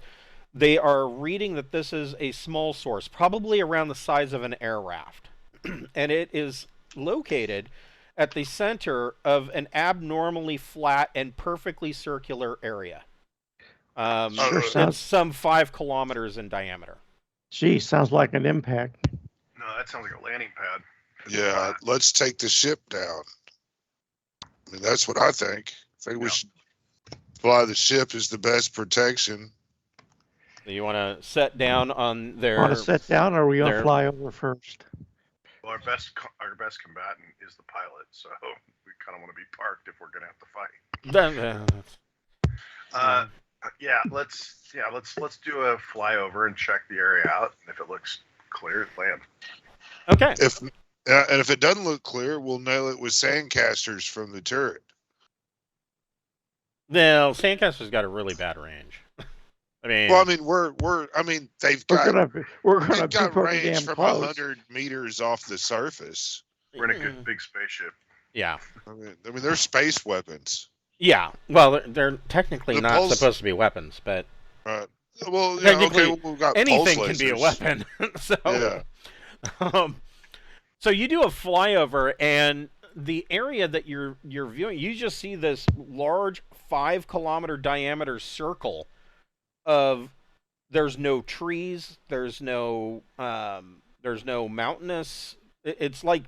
B: they are reading that this is a small source, probably around the size of an air raft, and it is located at the center of an abnormally flat and perfectly circular area. It's some 5 kilometers in diameter.
D: Gee, sounds like an impact.
C: No, that sounds like a landing pad.
A: Yeah, let's take the ship down. I mean, that's what I think. I think we should fly the ship as the best protection.
B: You want to set down on their...
D: Want to set down, or are we going to fly over first?
C: Well, our best combatant is the pilot, so we kind of want to be parked if we're going to have to fight. Let's do a flyover and check the area out, and if it looks clear, land.
B: Okay.
A: And if it doesn't look clear, we'll nail it with sandcasters from the turret.
B: No, sandcaster's got a really bad range. I mean,
A: well, I mean, they've got range from 100 meters off the surface.
C: We're in a good big spaceship.
B: Yeah.
A: I mean, they're space weapons.
B: Yeah. Well, they're technically not supposed to be weapons, but.
A: Well, technically, we've got
B: anything can be a weapon. So.
A: Yeah.
B: So you do a flyover, and the area that you're viewing, you just see this large 5-kilometer diameter circle of. There's no trees. There's no mountainous. It's like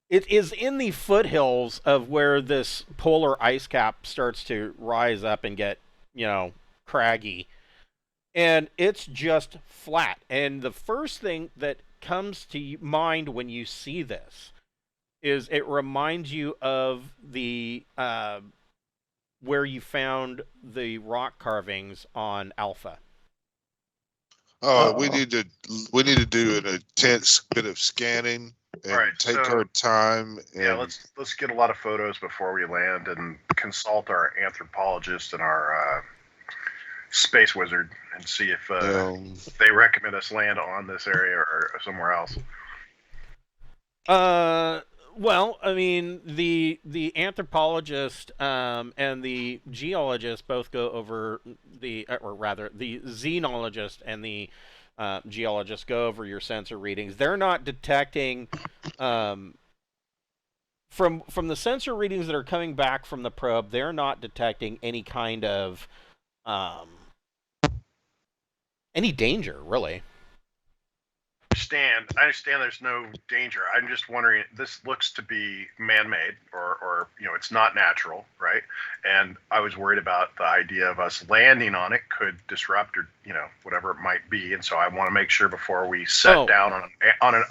B: it is in the foothills of where this polar ice cap starts to rise up and get, craggy. And it's just flat. And the first thing that comes to mind when you see this is it reminds you of the where you found the rock carvings on Alpha.
A: Oh, we need to do an intense bit of scanning and take our time.
C: Yeah, let's get a lot of photos before we land and consult our anthropologist and our space wizard and see if they recommend us land on this area or somewhere else.
B: Well, I mean, the anthropologist and the geologist both go over the xenologist and the geologist go over your sensor readings. They're not detecting from the sensor readings that are coming back from the probe. They're not detecting any kind of any danger, really.
C: I understand there's no danger. I'm just wondering, this looks to be man-made or it's not natural, right? And I was worried about the idea of us landing on it could disrupt or whatever it might be. And so I want to make sure before we set down on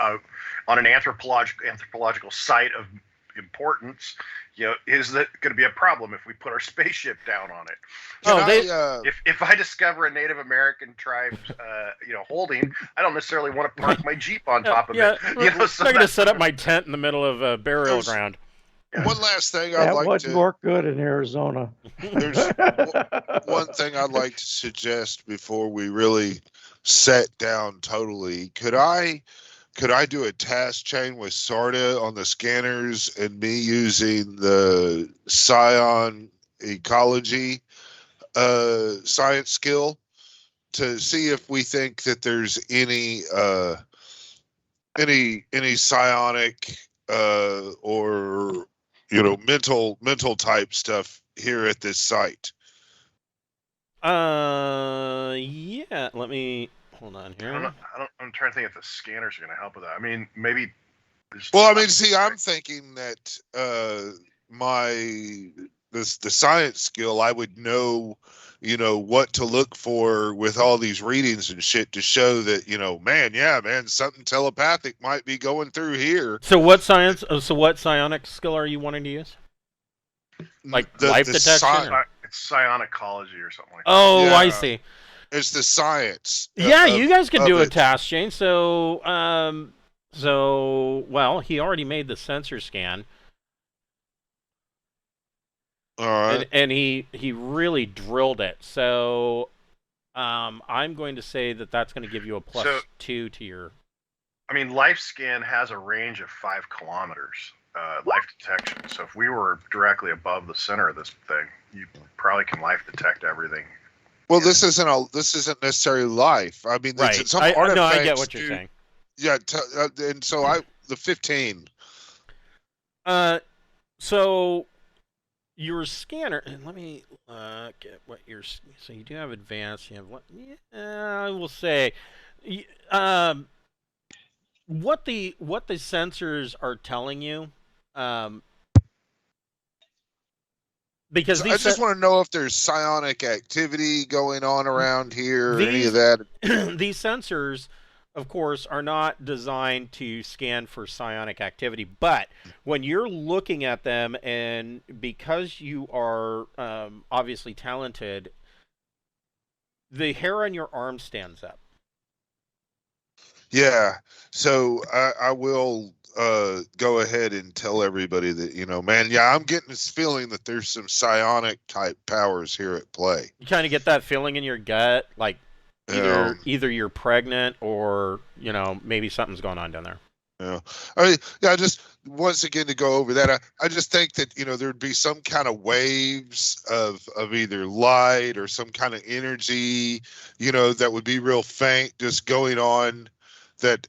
C: an anthropological site of importance, is that going to be a problem if we put our spaceship down on it? If I discover a Native American tribe, holding, I don't necessarily want to park my Jeep on top of it.
B: I'm not going to set up my tent in the middle of a burial ground.
A: One last thing
D: that wouldn't work good in Arizona.
A: There's one thing I'd like to suggest before we really set down totally. Could I do a task chain with Sarda on the scanners and me using the Scion ecology science skill to see if we think that there's any psionic or mental type stuff here at this site?
B: Yeah. Let me. Hold on here.
C: I'm trying to think if the scanners are going to help with that. I mean, maybe.
A: I'm thinking that the science skill, I would know, what to look for with all these readings and shit to show that, something telepathic might be going through here.
B: So what psionic skill are you wanting to use? Like life detection?
C: It's psionicology or something like that.
B: Oh, yeah. I see.
A: It's the science.
B: Yeah, you guys can do a task chain. So, he already made the sensor scan.
A: All right.
B: And he really drilled it. So, I'm going to say that's going to give you a +2 to your.
C: I mean, life scan has a range of 5 kilometers. Life detection. So if we were directly above the center of this thing, you probably can life detect everything.
A: Well, this isn't necessarily life. I mean,
B: right.
A: Some artifacts.
B: No, I get what you're saying.
A: Yeah, and so the 15.
B: So your scanner, and let me get what so you do have advanced. You have what? Yeah, I will say, what the sensors are telling you. Because
A: I just want to know if there's psionic activity going on around here, any of that.
B: These sensors, of course, are not designed to scan for psionic activity, but when you're looking at them, and because you are obviously talented, the hair on your arm stands up.
A: Yeah, so I will go ahead and tell everybody that, man, yeah, I'm getting this feeling that there's some psionic type powers here at play.
B: You kind of get that feeling in your gut, like either you're pregnant or, maybe something's going on down there.
A: Yeah. Just once again to go over that, I just think that, there'd be some kind of waves of either light or some kind of energy, that would be real faint just going on that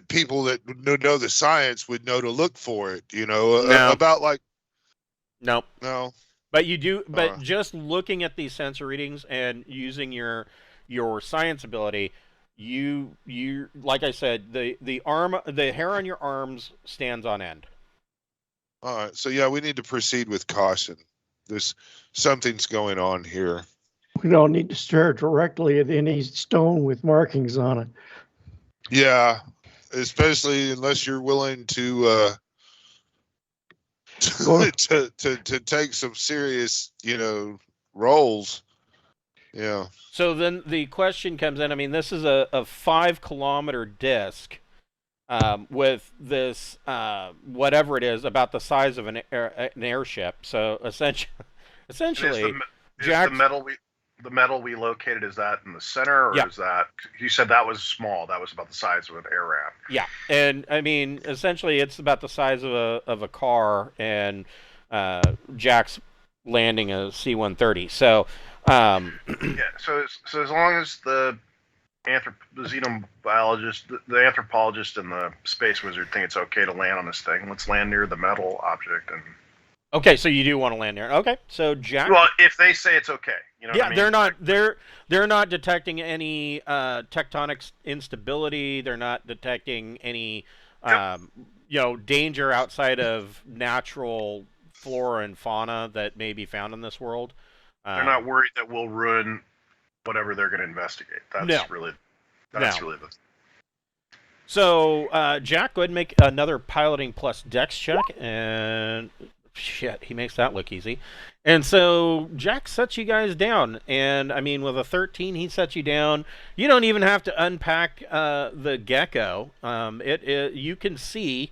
A: people that know the science would know to look for it,
B: No.
A: about like.
B: No. But you do, just looking at these sensor readings and using your science ability, you like I said, the hair on your arms stands on end.
A: All right, so yeah, we need to proceed with caution. There's something's going on here.
D: We don't need to stare directly at any stone with markings on it.
A: Yeah, especially unless you're willing to to take some serious, roles. Yeah.
B: So then the question comes in. I mean, this is a 5-kilometer disc with this whatever it is about the size of an airship. So essentially,
C: Jack, the metal we located, is that in the center, or is that, you said that was small? That was about the size of an air ramp.
B: Yeah, and I mean, essentially, it's about the size of a car, and Jack's landing a C-130. So.
C: Yeah. So as long as the xenobiologist, the anthropologist, and the space wizard think it's okay to land on this thing, let's land near the metal object. And
B: okay, so you do want to land there. Okay, so Jack.
C: Well, if they say it's okay, what I mean?
B: They're not detecting any tectonic instability. They're not detecting any danger outside of natural flora and fauna that may be found in this world.
C: They're not worried that we'll ruin whatever they're going to investigate. That's really the.
B: So, Jack, go ahead and make another piloting plus dex check, and shit, he makes that look easy. And so Jack sets you guys down, and I mean, with a 13, he sets you down. You don't even have to unpack the gecko. You can see.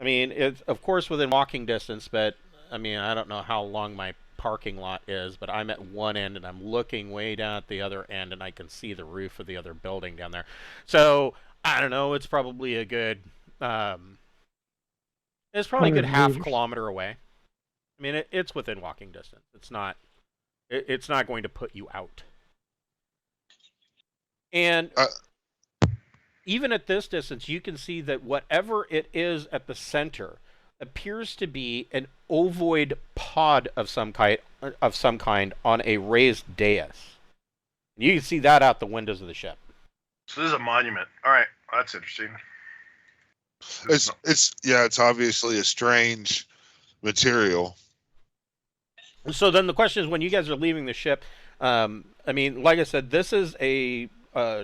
B: I mean, it's of course within walking distance, but I mean, I don't know how long my parking lot is, but I'm at one end and I'm looking way down at the other end, and I can see the roof of the other building down there. So I don't know, it's probably a good half kilometer away. I mean, it's within walking distance. It's not going to put you out. And even at this distance, you can see that whatever it is at the center appears to be an ovoid pod of some kind on a raised dais. You can see that out the windows of the ship.
C: So this is a monument. All right, that's interesting.
A: It's obviously a strange material.
B: So then the question is, when you guys are leaving the ship, I mean, like I said, this is a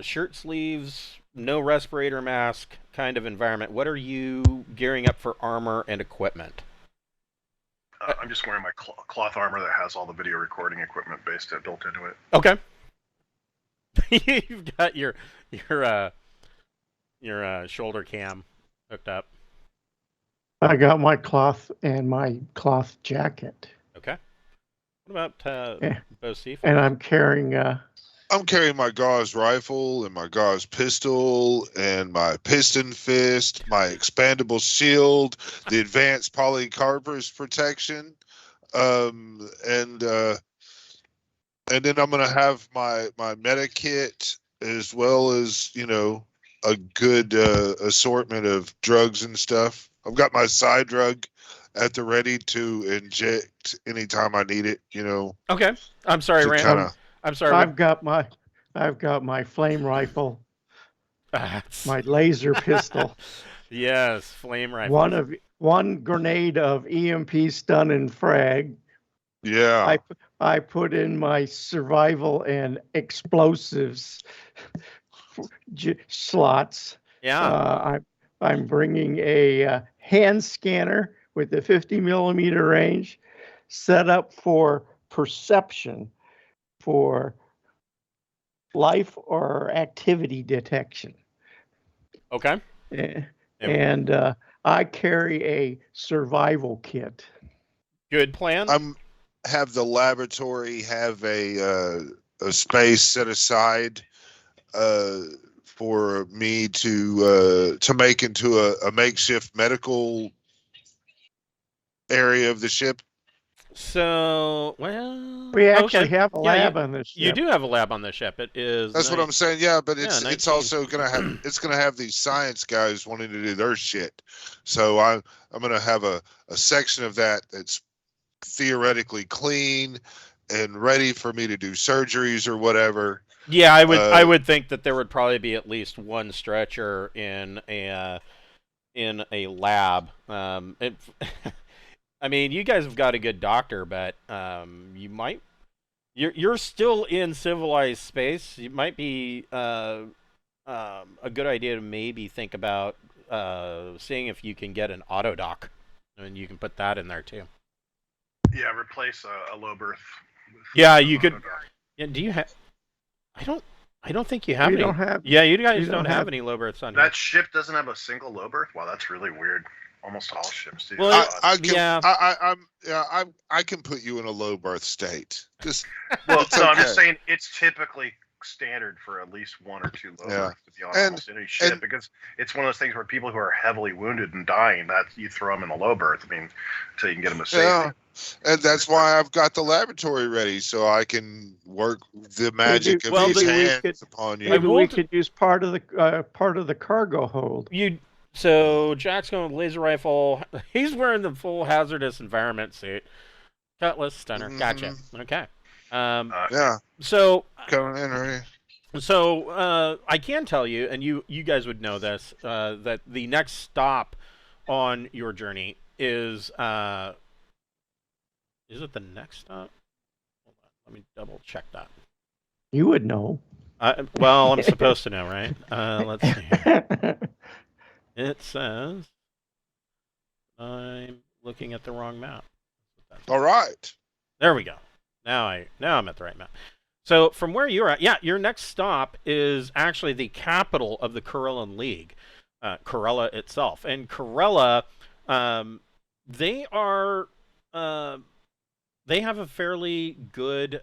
B: shirt sleeves, no respirator mask kind of environment. What are you gearing up for armor and equipment?
C: I'm just wearing my cloth armor that has all the video recording equipment built into it.
B: Okay. You've got your shoulder cam hooked up.
D: I got my cloth and my cloth jacket.
B: Okay. What about Bosif?
D: And I'm carrying
A: my gauze rifle and my gauze pistol and my piston fist, my expandable shield, the advanced polycarbonate protection, and then I'm gonna have my meta kit, as well as a good assortment of drugs and stuff. I've got my side drug at the ready to inject anytime I need it.
B: Okay. I'm sorry, Rand. I'm sorry.
D: I've got my flame rifle, my laser pistol.
B: Yes, flame rifle.
D: One grenade of EMP stun and frag.
A: Yeah.
D: I put in my survival and explosives slots.
B: Yeah.
D: I'm bringing a hand scanner with a 50 millimeter range, set up for perception, for life or activity detection.
B: Okay.
D: And I carry a survival kit.
B: Good plan.
A: Have the laboratory have a space set aside for me to make into a makeshift medical area of the ship.
B: So, well,
D: we actually have a lab on this ship.
B: You do have a lab on the ship. It is.
A: That's what I'm saying. Yeah, but it's
B: 19.
A: also gonna have these science guys wanting to do their shit. So I'm gonna have a section of that that's theoretically clean and ready for me to do surgeries or whatever.
B: Yeah, I would think that there would probably be at least one stretcher in a lab. I mean, you guys have got a good doctor, but you're still in civilized space. It might be a good idea to maybe think about seeing if you can get an auto dock, and you can put that in there too.
C: Yeah, replace a low berth.
B: Yeah, you could. Yeah, do you have? I don't think you have any. You guys don't have any low berths on here.
C: That ship doesn't have a single low berth? Wow, that's really weird. Almost all ships do.
B: Well,
A: I can put you in a low berth state.
C: I'm just saying it's typically standard for at least one or two low berths to be on almost any ship, because it's one of those things where people who are heavily wounded and dying, that you throw them in a low berth. I mean, until you can get them to safety.
A: Yeah. And that's why I've got the laboratory ready, so I can work the magic of his hands upon you.
D: Maybe we could use part of the cargo hold.
B: So Jack's going with laser rifle. He's wearing the full hazardous environment suit. Cutlass, stunner. Gotcha. Okay.
A: Yeah.
B: So
A: coming in already.
B: So I can tell you, and you guys would know this, that the next stop on your journey is it the next stop? Hold on, let me double check that.
D: You would know.
B: Well, I'm supposed to know, right? Let's see here. It says I'm looking at the wrong map.
A: All right.
B: There we go. Now I'm at the right map. So from where you're at, your next stop is actually the capital of the Corellan League, Corella itself. And Corella, they have a fairly good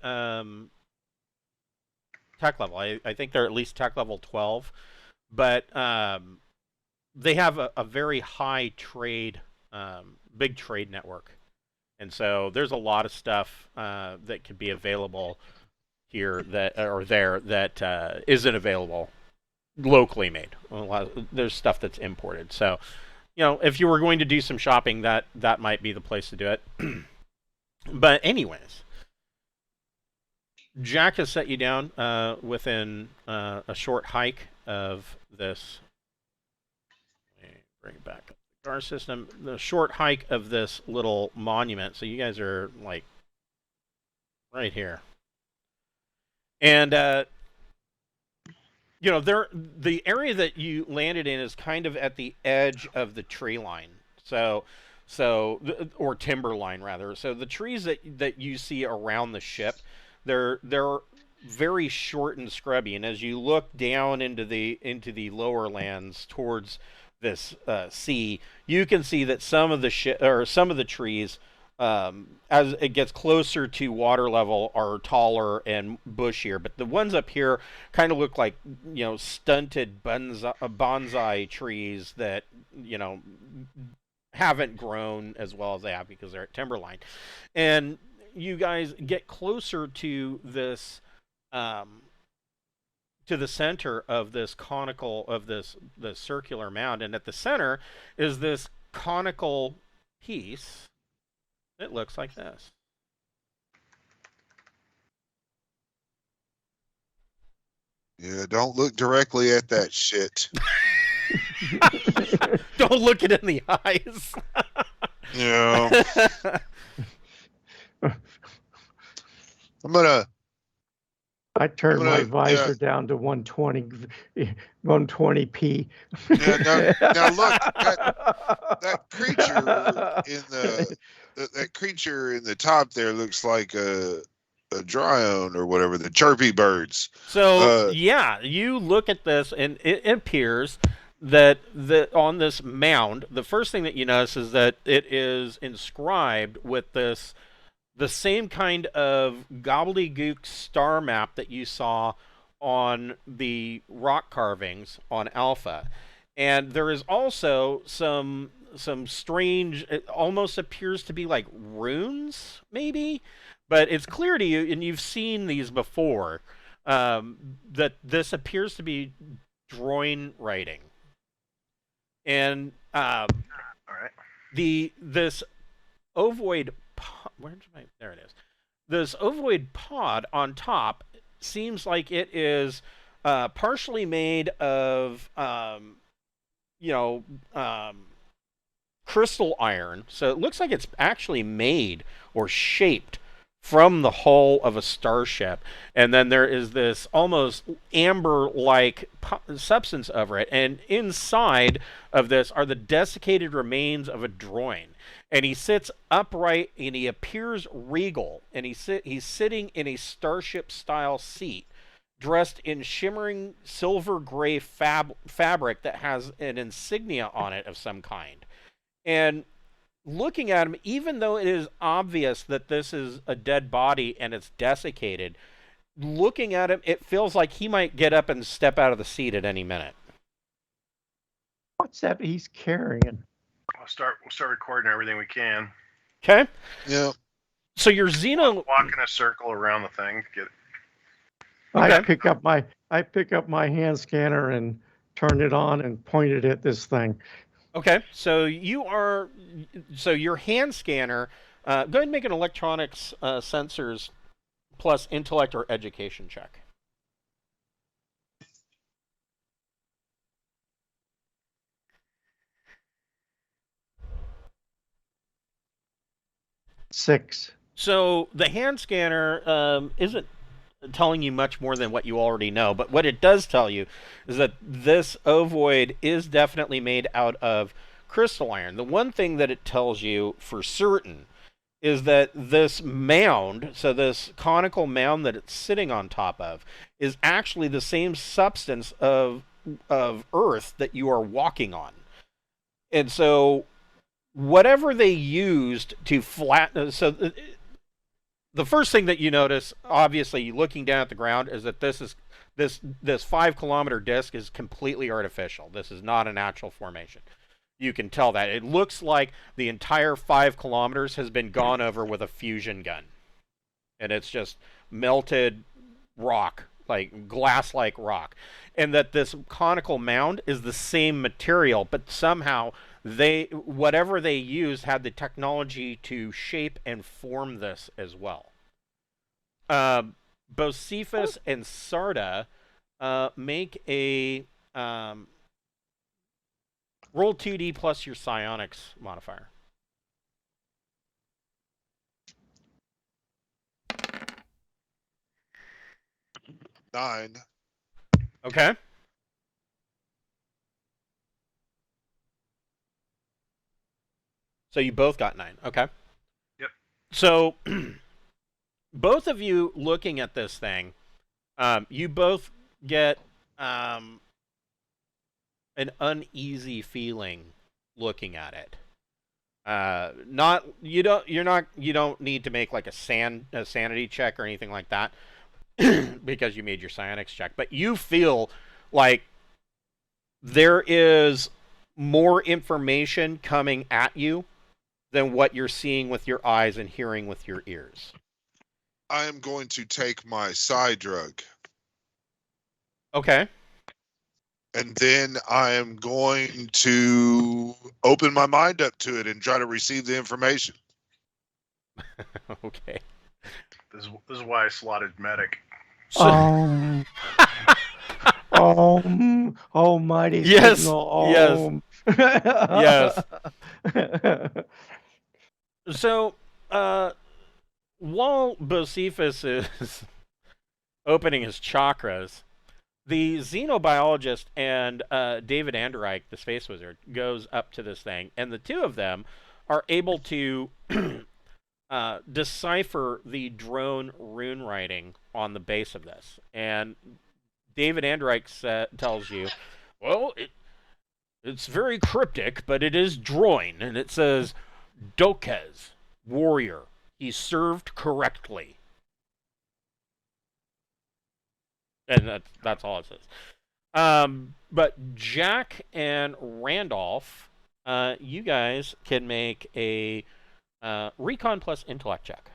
B: tech level. I think they're at least tech level 12, but they have a very high trade, big trade network. And so there's a lot of stuff that could be available here that isn't available locally made. There's stuff that's imported. So, if you were going to do some shopping, that might be the place to do it. But anyways, Jack has set you down within a short hike of this. Let me bring it back up. Our system, the short hike of this little monument. So you guys are like right here, and the area that you landed in is kind of at the edge of the tree line. Or timber line rather. So the trees that you see around the ship, they're very short and scrubby. And as you look down into the lower lands towards this sea, you can see that some of the trees, as it gets closer to water level, are taller and bushier. But the ones up here kind of look like stunted bonsai trees that haven't grown as well as they have because they're at timberline. And you guys get closer to this to the center of this the circular mound, and at the center is this conical piece. It looks like this.
A: Yeah, don't look directly at that shit.
B: Don't look it in the eyes.
A: Yeah.
D: I turned my visor down to 120p.
A: Yeah, now look, that creature in the top there looks like a dryone or whatever, the chirpy birds.
B: So you look at this, and it appears that on this mound, the first thing that you notice is that it is inscribed with the same kind of gobbledygook star map that you saw on the rock carvings on Alpha. And there is also some strange, it almost appears to be like runes, maybe? But it's clear to you, and you've seen these before, that this appears to be Droin writing. And
C: all right.
B: this ovoid pod, there it is. This ovoid pod on top seems like it is partially made of crystal iron. So it looks like it's actually made or shaped from the hull of a starship, and then there is this almost amber-like substance over it, and inside of this are the desiccated remains of a droin. And he sits upright, and he appears regal, and he's sitting in a starship-style seat, dressed in shimmering silver-gray fabric that has an insignia on it of some kind. And looking at him, even though it is obvious that this is a dead body and it's desiccated, looking at him, it feels like he might get up and step out of the seat at any minute.
D: What's that he's carrying?
C: We'll start recording everything we can.
B: Okay.
A: Yeah.
B: So your Xeno
C: walk in a circle around the thing.
B: Okay.
D: I pick up my hand scanner and turn it on and point it at this thing.
B: Okay, so your hand scanner, go ahead and make an electronics sensors plus intellect or education check.
D: Six.
B: So the hand scanner isn't telling you much more than what you already know, but what it does tell you is that this ovoid is definitely made out of crystal iron. The one thing that it tells you for certain is that this mound, so this conical mound that it's sitting on top of, is actually the same substance of Earth that you are walking on. And so whatever they used to flatten, so the first thing that you notice, obviously, looking down at the ground, is that this 5-kilometer disc is completely artificial. This is not a natural formation. You can tell that. It looks like the entire 5 kilometers has been gone over with a fusion gun. And it's just melted rock, like glass-like rock. And that this conical mound is the same material, but somehow whatever they used had the technology to shape and form this as well. Bocephus and Sarda make a roll 2d plus your psionics modifier.
A: Nine.
B: Okay. So you both got 9. Okay.
C: Yep.
B: So both of you looking at this thing, you both get an uneasy feeling looking at it. You don't need to make like a sanity check or anything like that because you made your psionics check, but you feel like there is more information coming at you than what you're seeing with your eyes and hearing with your ears.
A: I am going to take my psi drug.
B: Okay.
A: And then I am going to open my mind up to it and try to receive the information.
B: Okay.
C: This is why I slotted medic.
D: Almighty
B: yes,
D: signal.
B: Yes. So, while Bocephus is opening his chakras, the xenobiologist and David Anderreich, the space wizard, goes up to this thing, and the two of them are able to decipher the drone rune writing on the base of this. And David Anderreich tells you, well, It's very cryptic, but it is Droin, and it says, Dokez, warrior. He served correctly. And that's all it says. But Jack and Randolph, you guys can make a recon plus intellect check.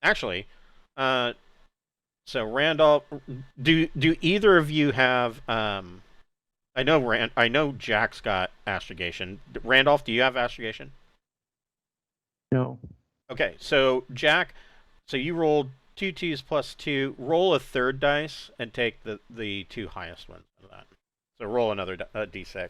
B: Actually, so Randolph, do either of you have? I know Jack's got astrogation. Randolph, do you have astrogation?
D: No.
B: Okay, so Jack, so you rolled 2 2s plus 2. Roll a third dice and take the two highest ones of that. So roll another d6.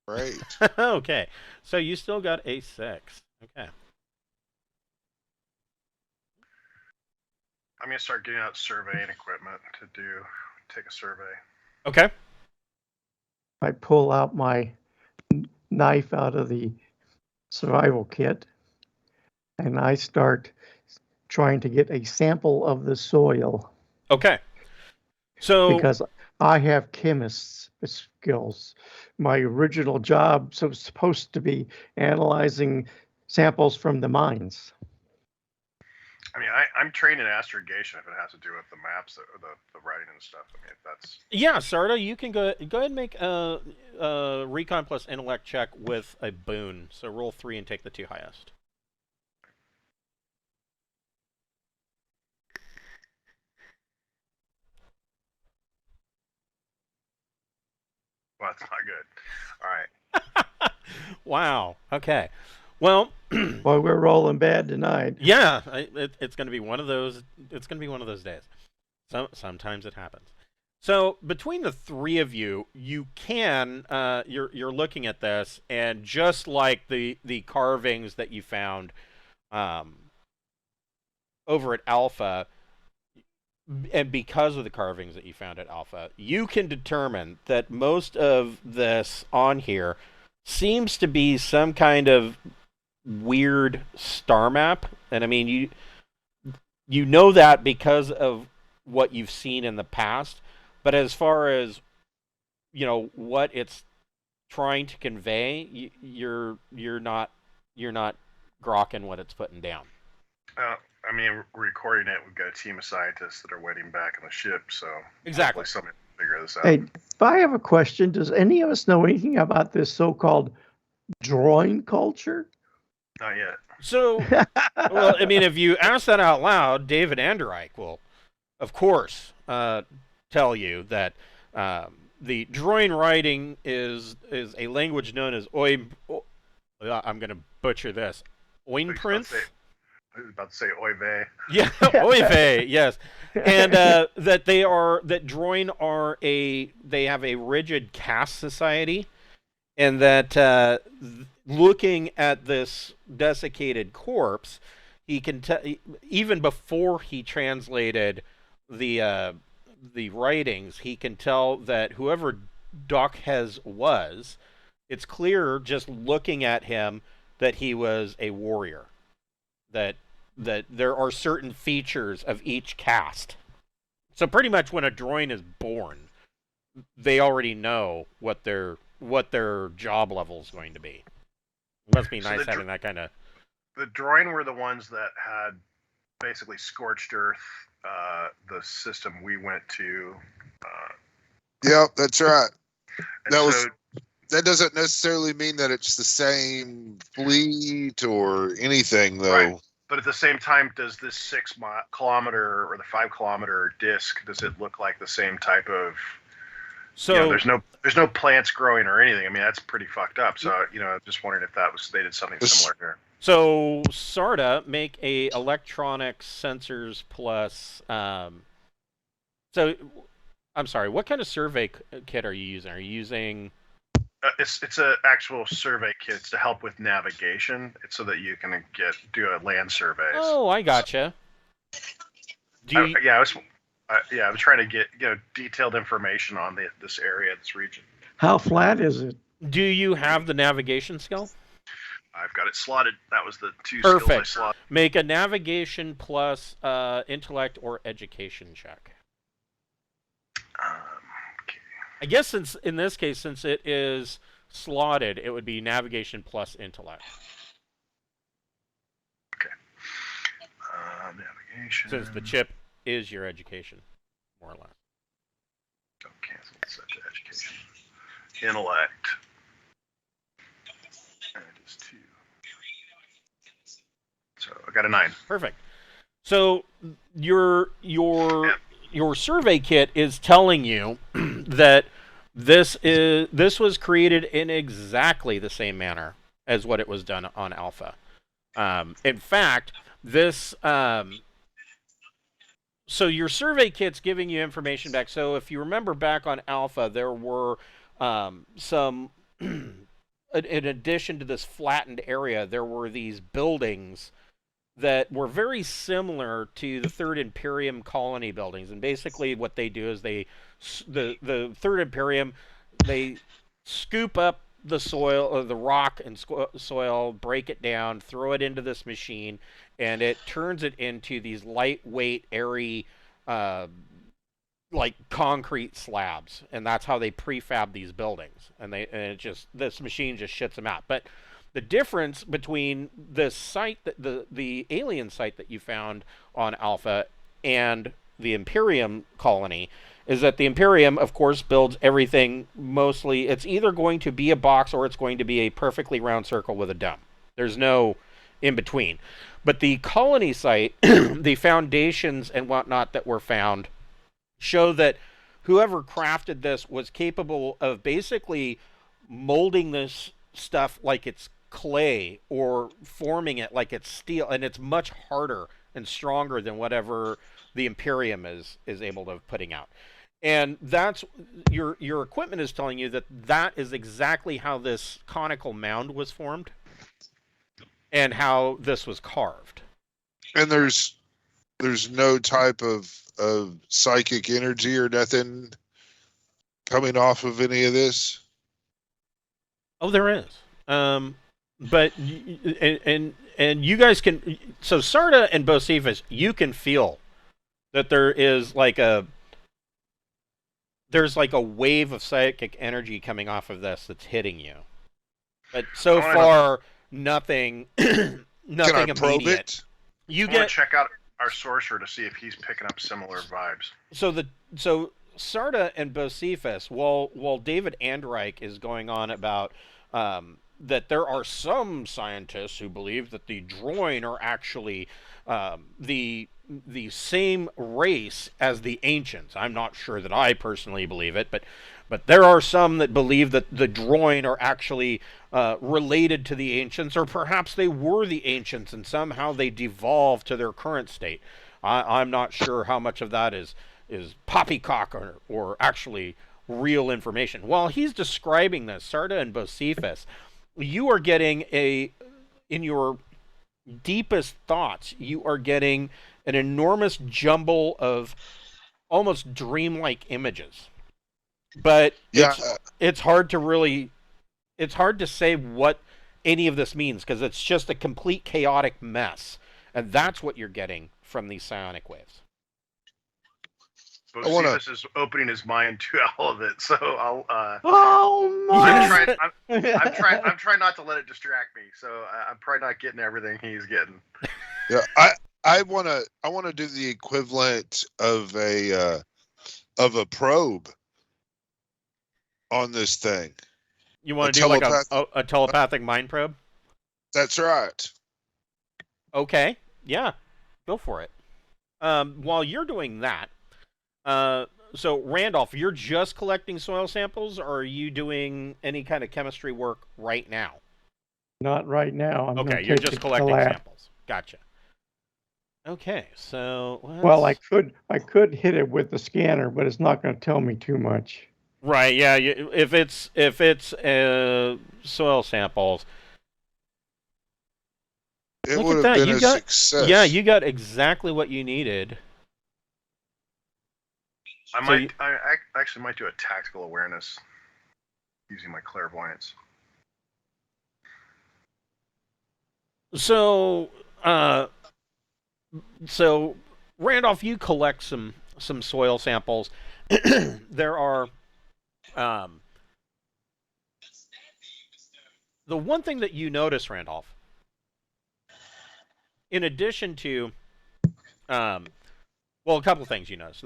A: Great.
B: Okay, so you still got a 6. Okay.
C: I'm gonna start getting out surveying equipment to take a survey.
B: Okay.
D: I pull out my knife out of the survival kit, and I start trying to get a sample of the soil.
B: Okay. So
D: because I have chemist's skills. My original job was supposed to be analyzing samples from the mines.
C: I mean, I'm trained in astrogation if it has to do with the maps, the writing and stuff. I mean, that's...
B: Yeah, Sarda, you can go ahead and make a recon plus intellect check with a boon. So roll 3 and take the two highest.
C: Well, that's not good. All right.
B: Wow. Okay. Well,
D: well, we're rolling bad tonight.
B: Yeah, it's going to be one of those. It's going to be one of those days. Sometimes it happens. So between the three of you, you can you're looking at this, and just like the carvings that you found over at Alpha, and because of the carvings that you found at Alpha, you can determine that most of this on here seems to be some kind of weird star map. And I mean, you know that because of what you've seen in the past, but as far as, you know, what it's trying to convey, you're not grokking what it's putting down.
C: I mean, we're recording it. We've got a team of scientists that are waiting back on the ship, so
B: exactly
C: somebody will figure this out.
D: Hey, if I have a question, does any of us know anything about this so-called drawing culture?
C: Not yet.
B: So, well, I mean, if you ask that out loud, David Anderreich will, of course, tell you that the drawing writing is a language known as I'm going to butcher this. Oinprint?
C: I was about to say oy vey.
B: Yeah, oy vey, yes. And that drawing they have a rigid caste society, and that looking at this desiccated corpse, he can even before he translated the writings, he can tell that whoever Dokhez was, it's clear just looking at him that he was a warrior. That there are certain features of each caste. So pretty much when a droid is born, they already know what their job level is going to be. It must be nice having that kind of...
C: The droid were the ones that had basically scorched earth, the system we went to.
A: Yep, that's right. That doesn't necessarily mean that it's the same fleet or anything, though.
C: Right. But at the same time, does this 6 kilometer or the 5 kilometer disc, does it look like the same type of... So there's no plants growing or anything. I mean, that's pretty fucked up. So, I'm just wondering if they did something similar here.
B: So, Sarda, make a electronic sensors plus... So, I'm sorry, what kind of survey kit are you using? Are you using...
C: It's an actual survey kit. It's to help with navigation. It's so that you can do a land survey.
B: Oh, I gotcha.
C: I was trying to get detailed information on this area, this region.
D: How flat is it?
B: Do you have the navigation skill?
C: I've got it slotted. That was the 2 skills I
B: Perfect.
C: slotted.
B: Make a navigation plus intellect or education check.
C: Okay.
B: I guess in this case, since it is slotted, it would be navigation plus intellect.
C: Okay. Navigation.
B: Since the chip is your education, more or less.
C: Don't cancel such education. Intellect. And it is 2. So I got a 9.
B: Perfect. So your survey kit is telling you that this was created in exactly the same manner as what it was done on Alpha. In fact, this so your survey kit's giving you information back. So if you remember back on Alpha, there were some in addition to this flattened area, there were these buildings that were very similar to the Third Imperium colony buildings. And basically what they do is the Third Imperium, they scoop up the soil, or the rock and soil, break it down, throw it into this machine, and it turns it into these lightweight, airy, like concrete slabs. And that's how they prefab these buildings. And this machine just shits them out. But the difference between this site, the alien site that you found on Alpha, and the Imperium colony, is that the Imperium, of course, builds everything mostly. It's either going to be a box or it's going to be a perfectly round circle with a dome. There's no in between. But the colony site, the foundations and whatnot that were found, show that whoever crafted this was capable of basically molding this stuff like it's clay or forming it like it's steel, and it's much harder and stronger than whatever the Imperium is able to putting out. And that's your equipment is telling you that is exactly how this conical mound was formed and how this was carved.
A: And there's no type of psychic energy or nothing coming off of any of this.
B: Oh, there is. But and you guys can, so Sarda and Bocephus, you can feel that there's like a wave of psychic energy coming off of this that's hitting you. But so far, nothing
A: Can I probe
B: immediate.
A: it?
C: I want to check out our sorcerer to see if he's picking up similar vibes.
B: So Sarda and Bocephus, while David Andreich is going on about that there are some scientists who believe that the Droin are actually the same race as the ancients. I'm not sure that I personally believe it, but there are some that believe that the Droin are actually related to the ancients, or perhaps they were the ancients and somehow they devolved to their current state. I'm not sure how much of that is poppycock or actually real information. While he's describing this, Sarda and Bocephus, you are getting in your deepest thoughts, you are getting an enormous jumble of almost dreamlike images. But it's hard to say what any of this means, because it's just a complete chaotic mess. And that's what you're getting from these psionic waves.
C: Bocephus is opening his mind to all of it, so I'll.
D: Oh my!
C: I'm trying not to let it distract me. So I'm probably not getting everything he's getting.
A: Yeah, I want to do the equivalent of a probe on this thing.
B: You want to do like a telepathic mind probe?
A: That's right.
B: Okay, yeah, go for it. While you're doing that. So Randolph, you're just collecting soil samples, or are you doing any kind of chemistry work right now?
D: Not right now.
B: Okay, you're just collecting samples. Gotcha. Okay, so
D: well, I could hit it with the scanner, but it's not going to tell me too much.
B: Right? Yeah. If it's soil samples,
A: it would have been a success.
B: Yeah, you got exactly what you needed.
C: I actually might do a tactical awareness using my clairvoyance.
B: So, so Randolph, you collect some soil samples. There are the one thing that you notice, Randolph, in addition to well, a couple of things you notice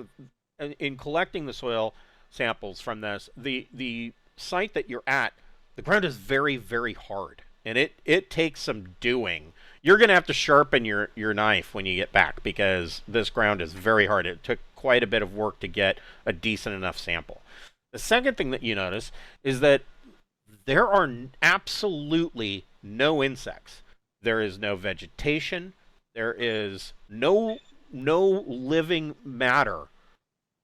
B: in collecting the soil samples from this. The site that you're at, the ground is very, very hard, and it takes some doing. You're gonna have to sharpen your knife when you get back because this ground is very hard. It took quite a bit of work to get a decent enough sample. The second thing that you notice is that there are absolutely no insects. There is no vegetation. There is no living matter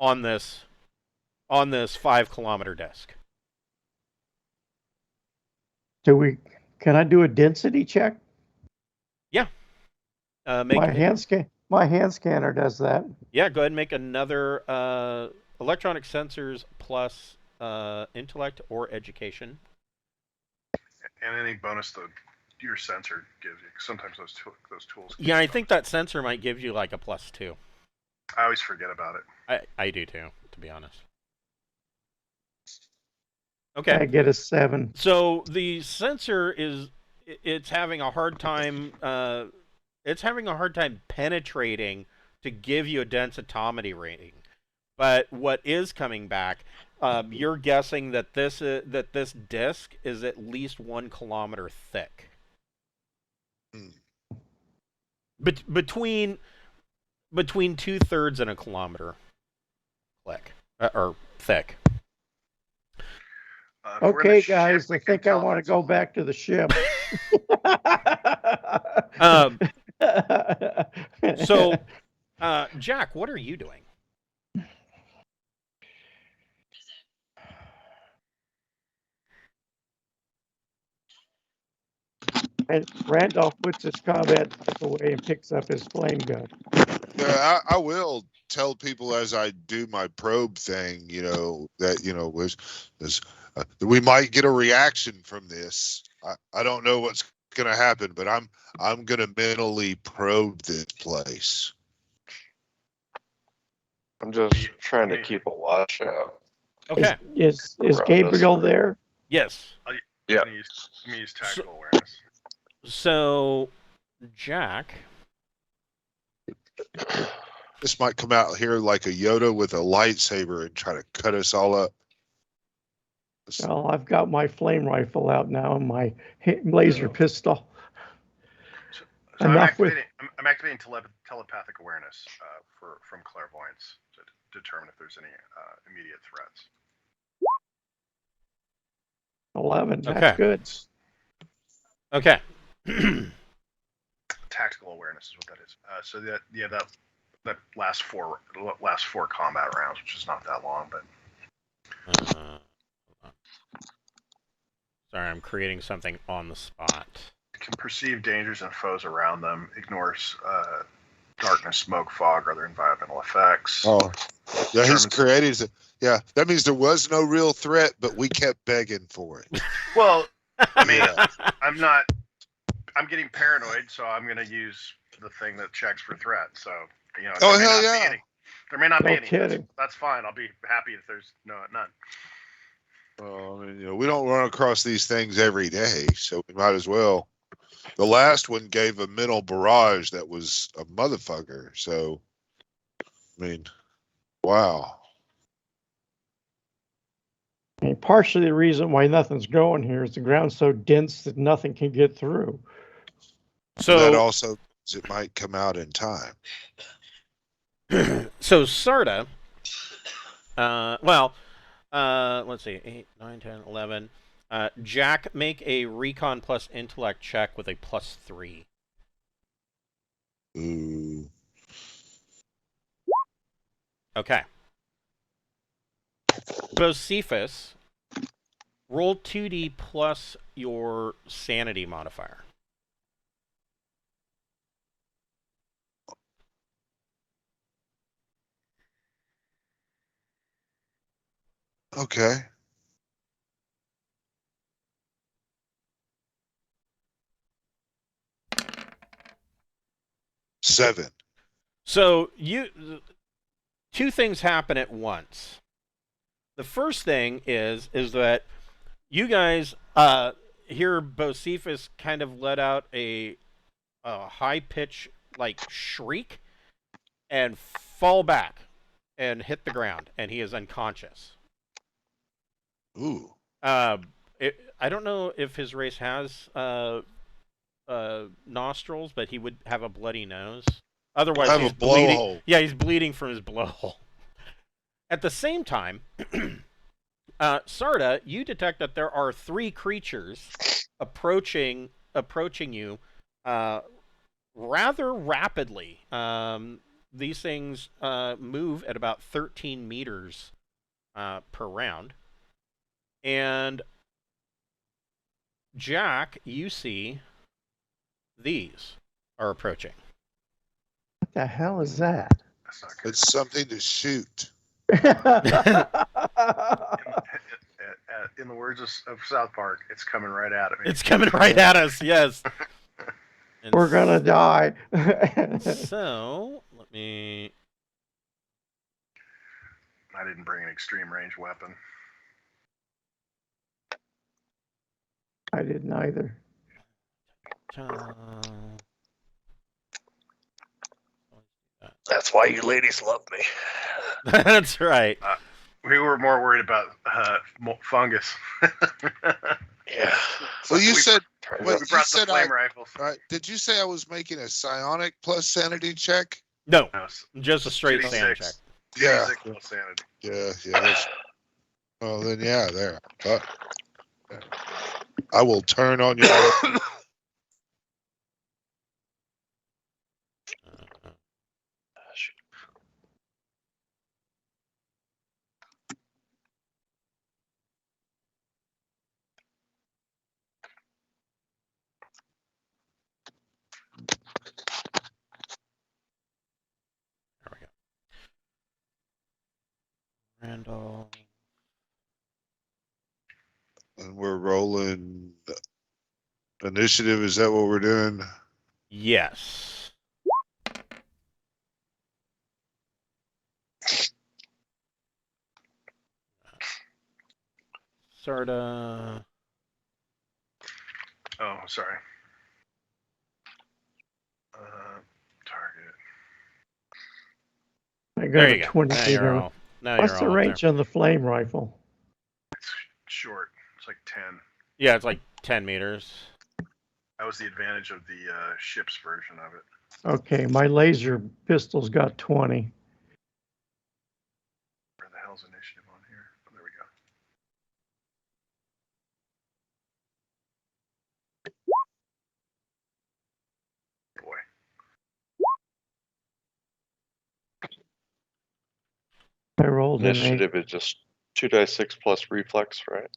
B: on this 5-kilometer disc.
D: Can I do a density check?
B: Yeah.
D: My hand scanner does that.
B: Yeah, go ahead and make another electronic sensors plus intellect or education.
C: And any bonus that your sensor gives you. Sometimes those tools.
B: Yeah, I think that sensor might give you like a +2.
C: I always forget about it.
B: I do too, to be honest. Okay.
D: I get a 7.
B: So the sensor it's having a hard time penetrating to give you a densitometry rating. But what is coming back, you're guessing that this disc is at least 1 kilometer thick. Between 2/3 and a kilometer thick.
D: Okay, guys, I think I want to go back to the ship.
B: So, Jack, what are you doing?
D: And Randolph puts his combat away and picks up his flame gun.
A: Yeah, I will tell people as I do my probe thing, that we might get a reaction from this. I don't know what's going to happen, but I'm going to mentally probe this place.
E: I'm just trying to keep a watch out.
B: Okay.
D: Is Gabriel there?
B: Yes.
E: Yeah.
C: Let me use tactical awareness.
B: So, Jack.
A: This might come out here like a Yoda with a lightsaber and try to cut us all up.
D: Well, I've got my flame rifle out now and my laser pistol.
C: So I'm activating telepathic awareness from clairvoyance to determine if there's any immediate threats.
D: 11. That's
B: Okay.
D: good.
B: Okay.
C: Tactical awareness is what that is. So that lasts four combat rounds, which is not that long, but.
B: Sorry, I'm creating something on the spot.
C: Can perceive dangers and foes around them. Ignores darkness, smoke, fog, or other environmental effects.
A: Oh, yeah, he's created. Yeah, that means there was no real threat, but we kept begging for it.
C: Well, I mean, I'm getting paranoid, so I'm going to use the thing that checks for threat. So,
A: Oh, hell yeah.
C: There may not be any.
D: kidding.
C: That's fine. I'll be happy if there's none.
A: Well, I mean, we don't run across these things every day, so we might as well. The last one gave a mental barrage that was a motherfucker. So, I mean, wow.
D: I mean, partially the reason why nothing's growing here is the ground's so dense that nothing can get through.
B: So
A: that also it might come out in time.
B: So Sarda, let's see, 8, 9, 10, 11. Jack, make a recon plus intellect check with a +3.
A: Ooh.
B: Okay. Bocephus, roll 2d plus your sanity modifier.
A: Okay. 7.
B: So two things happen at once. The first thing is that you guys hear Bocephus kind of let out a high pitch like shriek and fall back and hit the ground, and he is unconscious.
A: Ooh.
B: I don't know if his race has nostrils, but he would have a bloody nose. Otherwise,
A: Have
B: he's
A: a
B: bleeding.
A: blowhole.
B: Yeah, he's bleeding from his blowhole. At the same time, Sarda, you detect that there are 3 creatures approaching you rather rapidly. These things move at about 13 meters per round. And Jack, you see these are approaching.
D: What the hell is that?
C: That's not good.
A: It's something to shoot.
C: In the words of South Park, it's coming right at me.
B: It's coming right at us, yes. And
D: We're gonna die.
B: So, let me...
C: I didn't bring an extreme range weapon.
D: I didn't either.
E: That's why you ladies love me.
B: That's right.
C: We were more worried about fungus.
E: Yeah.
A: Well, you said.
E: Turns
A: Well,
E: out-
C: We brought
A: said
C: the flame rifles.
A: Did you say I was making a psionic plus sanity check?
B: No,
C: No,
B: just a straight
C: 2d6.
B: sand check.
A: Yeah.
C: 2d6 plus sanity.
A: Yeah. Well, then, yeah, there. I will turn on your.
B: There we go. Randall.
A: And we're rolling initiative. Is that what we're doing?
B: Yes. Sarda.
C: Oh, sorry. Target.
D: I got
B: There
D: a
B: you go.
D: 20
B: Now you're
D: meter.
B: all. Now
D: What's
B: you're
D: the
B: all up
D: range on the flame rifle?
C: It's short. It's like 10.
B: there. Yeah, it's like 10 meters.
C: That was the advantage of the ship's version of it.
D: Okay, my laser pistol's got 20.
C: Where the hell's initiative on here? Oh, there we go. Boy.
D: I rolled an 8.
E: Initiative is just 2d6 plus reflex, right?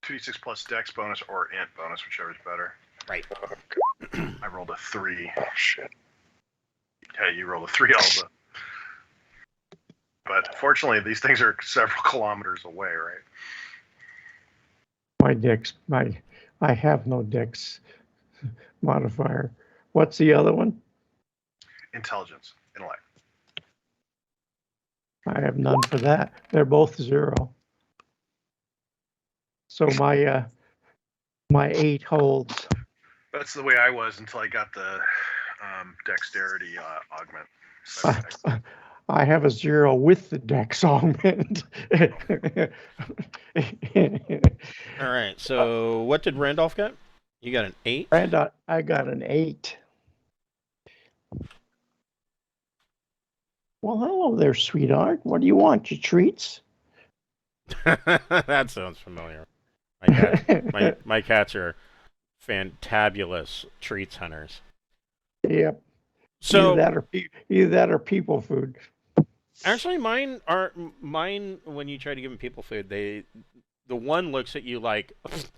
C: 2d6 plus dex bonus or int bonus, whichever's better.
B: Right.
C: I rolled a 3.
E: Oh shit.
C: Hey, you rolled a 3 also. But fortunately, these things are several kilometers away, right?
D: I have no dex modifier. What's the other one?
C: Intelligence, intellect.
D: I have none for that. They're both 0. So my 8 holds.
C: That's the way I was until I got the dexterity augment. So
D: I have a 0 with the dex augment.
B: All right. So, what did Randolph get? You got an 8?
D: And I got an 8. Well, hello there, sweetheart. What do you want? Your treats?
B: That sounds familiar. My cats are fantabulous treats hunters.
D: Yep.
B: So
D: either that or people food.
B: actually, mine when you try to give them people food, the one looks at you like,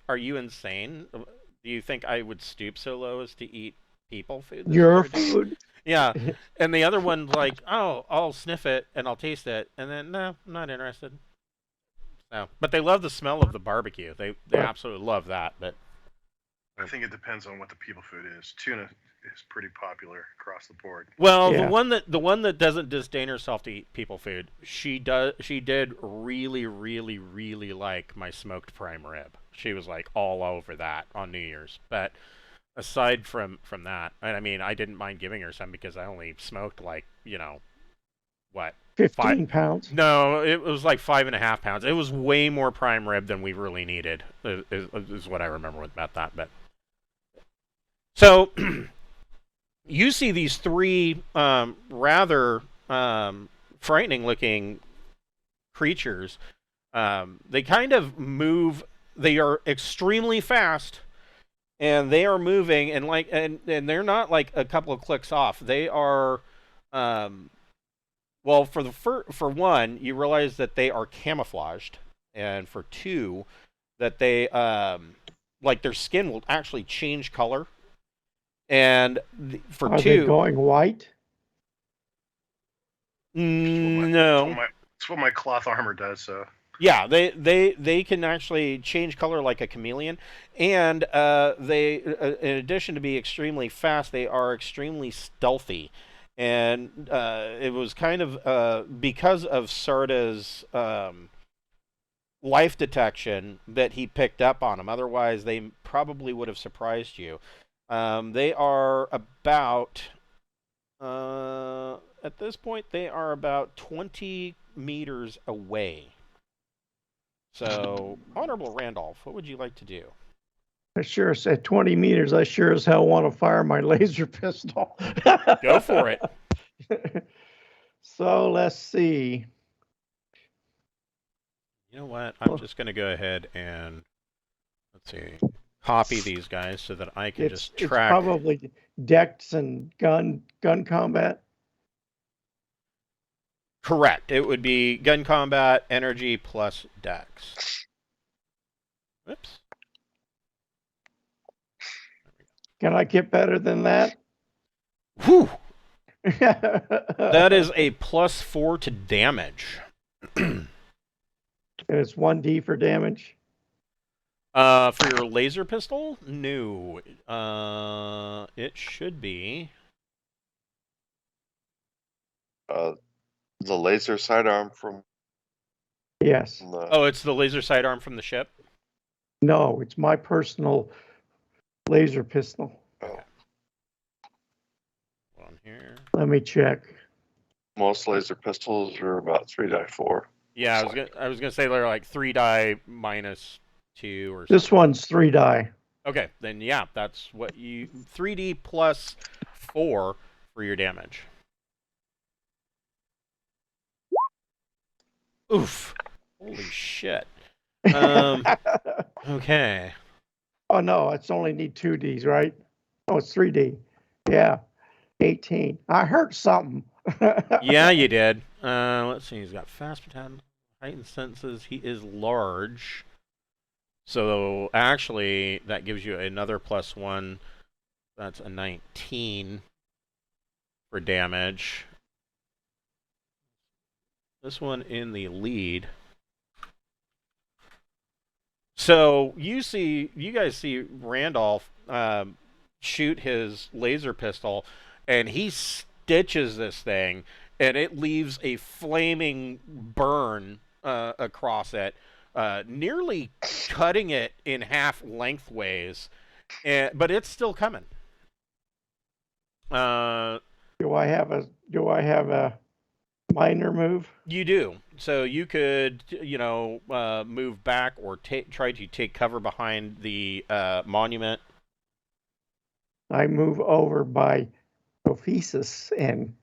B: "Are you insane? Do you think I would stoop so low as to eat people food?" This is
D: Your
B: ridiculous."
D: food?
B: Yeah, and the other one's like, "Oh, I'll sniff it and I'll taste it," and then no, I'm not interested. No, but they love the smell of the barbecue. They absolutely love that. But
C: I think it depends on what the people food is. Tuna is pretty popular across the board.
B: Well,
D: Yeah.
B: the one that doesn't disdain herself to eat people food, she did really, really, really like my smoked prime rib. She was like all over that on New Year's. But aside from that, and I mean, I didn't mind giving her some because I only smoked like, what?
D: 15 pounds.
B: No, it was like 5.5 pounds. It was way more prime rib than we really needed. Is what I remember about that. But so you see these three rather frightening looking creatures. They kind of move. They are extremely fast, and they are moving, and they're not like a couple of clicks off. They are. Well, for one, you realize that they are camouflaged, and for two, that they like their skin will actually change color, and for
D: Are
B: two,
D: they going white?
B: No,
C: It's what my cloth armor does. So
B: yeah, they can actually change color like a chameleon, and they in addition to be extremely fast, they are extremely stealthy. And it was kind of because of Sarda's life detection that he picked up on them. Otherwise, they probably would have surprised you. They are about, at this point, they are about 20 meters away. So, Honorable Randolph, what would you like to do?
D: I sure said 20 meters. I sure as hell want to fire my laser pistol.
B: Go for it.
D: So let's see.
B: You know what? I'm just going to go ahead and, let's see, copy these guys so that I can just track.
D: It's probably dex and gun combat.
B: Correct. It would be gun combat, energy plus dex. Whoops.
D: Can I get better than that?
B: Whew. That is a +4 to damage.
D: And it's 1d for damage.
B: For your laser pistol? No. It should be.
F: The laser sidearm from.
D: Yes.
B: Oh, it's the laser sidearm from the ship?
D: No, it's my personal laser pistol.
F: Oh.
B: On here.
D: Let me check.
F: Most laser pistols are about 3-4.
B: Yeah, I was gonna say they're like 3 die minus 2 or something.
D: This one's 3 die.
B: Okay, then yeah, that's what you 3d plus 4 for your damage. Oof. Holy shit. Okay.
D: Oh no, it's only need 2Ds, right? Oh, it's 3D. Yeah. 18. I heard something.
B: Yeah, you did. Let's see. He's got fast baton, heightened senses. He is large. So actually, that gives you another +1. That's a 19 for damage. This one in the lead. So you guys see Randolph shoot his laser pistol, and he stitches this thing, and it leaves a flaming burn across it, nearly cutting it in half lengthways, but it's still coming.
D: Do I have a minor move?
B: You do. So you could, move back or try to take cover behind the monument.
D: I move over by Prophesus and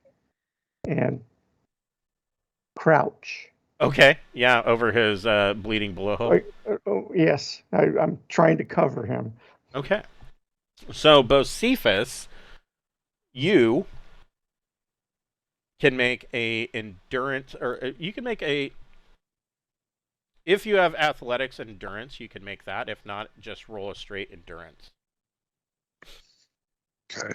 D: crouch.
B: Okay. Yeah, over his bleeding blowhole.
D: Yes, I'm trying to cover him.
B: Okay. So Bocephus, you can make a endurance, or you can make a. If you have athletics and endurance, you can make that. If not, just roll a straight endurance.
A: Okay.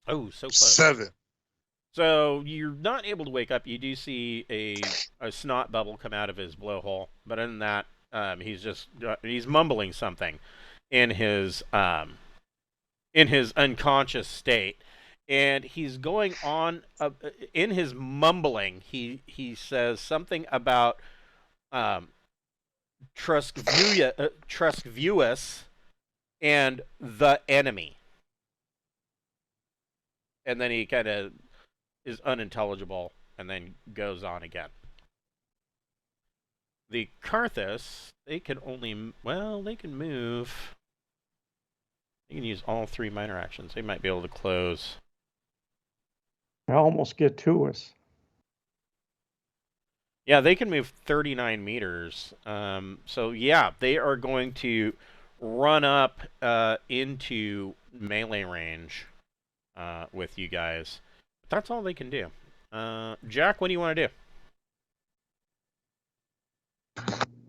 B: Oh, so close.
A: 7.
B: So you're not able to wake up. You do see a snot bubble come out of his blowhole, but other than that, he's mumbling something in his unconscious state, and he's going on in his mumbling. He says something about Truskvius and the enemy, and then he kind of is unintelligible and then goes on again. The Karthus, they can move. They can use all 3 minor actions. They might be able to close.
D: They almost get to us.
B: Yeah, they can move 39 meters. So yeah, they are going to run up into melee range with you guys. But that's all they can do. Jack, what do you want to do?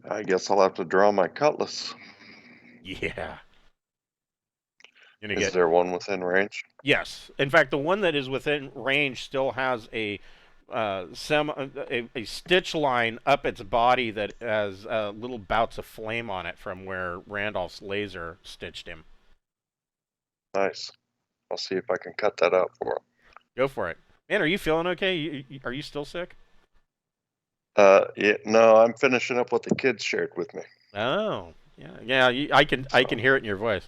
F: I guess I'll have to draw my cutlass.
B: Yeah.
F: Is there one within range?
B: Yes. In fact, the one that is within range still has a stitch line up its body that has little bouts of flame on it from where Randolph's laser stitched him.
F: Nice. I'll see if I can cut that out for him.
B: Go for it. Man, are you feeling okay? Are you still sick?
F: Yeah, no, I'm finishing up what the kids shared with me.
B: Oh, yeah. I can hear it in your voice.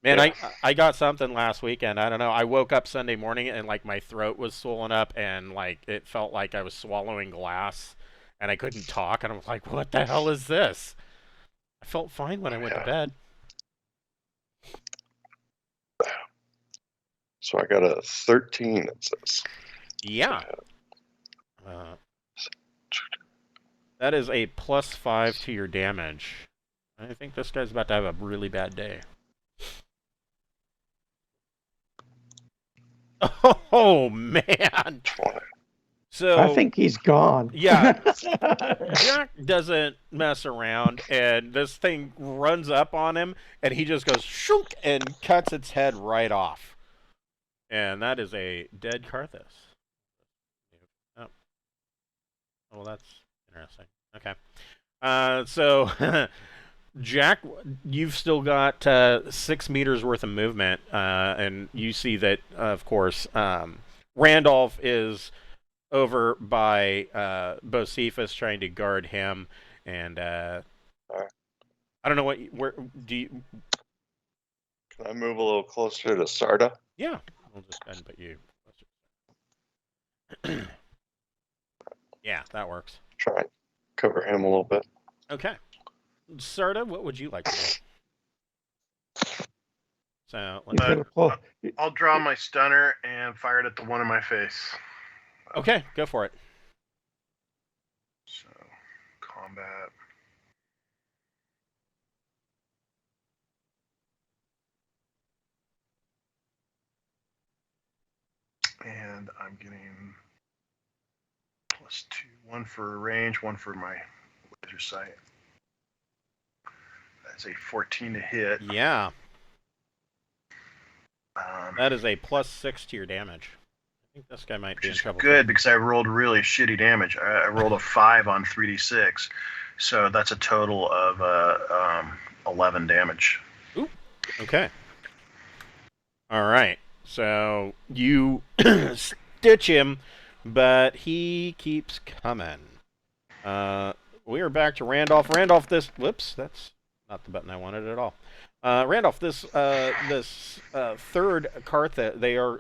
B: Man, yeah. I got something last weekend. I don't know. I woke up Sunday morning and like my throat was swollen up and like it felt like I was swallowing glass and I couldn't talk and I was like, what the hell is this? I felt fine when I went to bed.
F: So I got a 13, it says.
B: Yeah. That is a +5 to your damage. I think this guy's about to have a really bad day. Oh, man. So
D: I think he's gone.
B: Yeah. Jack doesn't mess around, and this thing runs up on him, and he just goes shook and cuts its head right off. And that is a dead Karthus. Oh. Well, that's interesting. Okay. So, Jack, you've still got 6 meters worth of movement, and you see that, of course, Randolph is over by Bocephus trying to guard him, and I don't know where do you...
F: Can I move a little closer to Sarda?
B: Yeah, we'll just go ahead and put you closer. Yeah, that works.
F: Try and cover him a little bit.
B: Okay. Sarda, what would you like to do? So
C: I'll draw my stunner and fire it at the one in my face.
B: Okay, go for it.
C: So, combat. And I'm getting +2. 1 for range, 1 for my laser sight. That's a 14 to hit.
B: Yeah. That is a +6 to your damage. I think this guy might be in trouble.
C: Good, because I rolled really shitty damage. I rolled a 5 on 3d6, so that's a total of 11 damage.
B: Ooh. Okay. All right. So you stitch him, but he keeps coming. We are back to Randolph. Randolph, whoops, that's not the button I wanted at all. Randolph, this third Kartha, they are...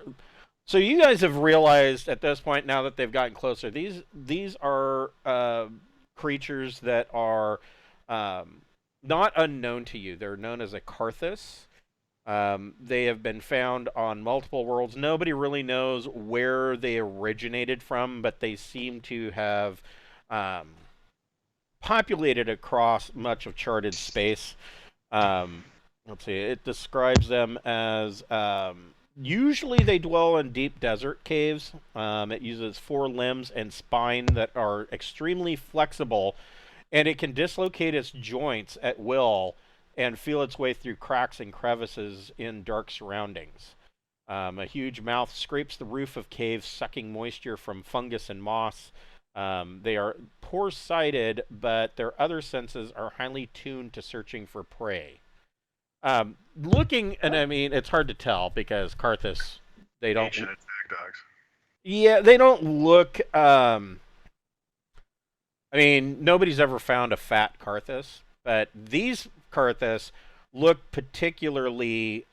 B: So you guys have realized at this point, now that they've gotten closer, these are creatures that are not unknown to you. They're known as a Karthus. They have been found on multiple worlds. Nobody really knows where they originated from, but they seem to have populated across much of charted space. Let's see, it describes them as usually they dwell in deep desert caves. It uses 4 limbs and spine that are extremely flexible, and it can dislocate its joints at will and feel its way through cracks and crevices in dark surroundings. A huge mouth scrapes the roof of caves, sucking moisture from fungus and moss. They are poor-sighted, but their other senses are highly tuned to searching for prey. Looking, and I mean, it's hard to tell because Karthus, they don't.
C: Ancient attack dogs.
B: Yeah, they don't look. I mean, nobody's ever found a fat Karthus, but these Karthus look particularly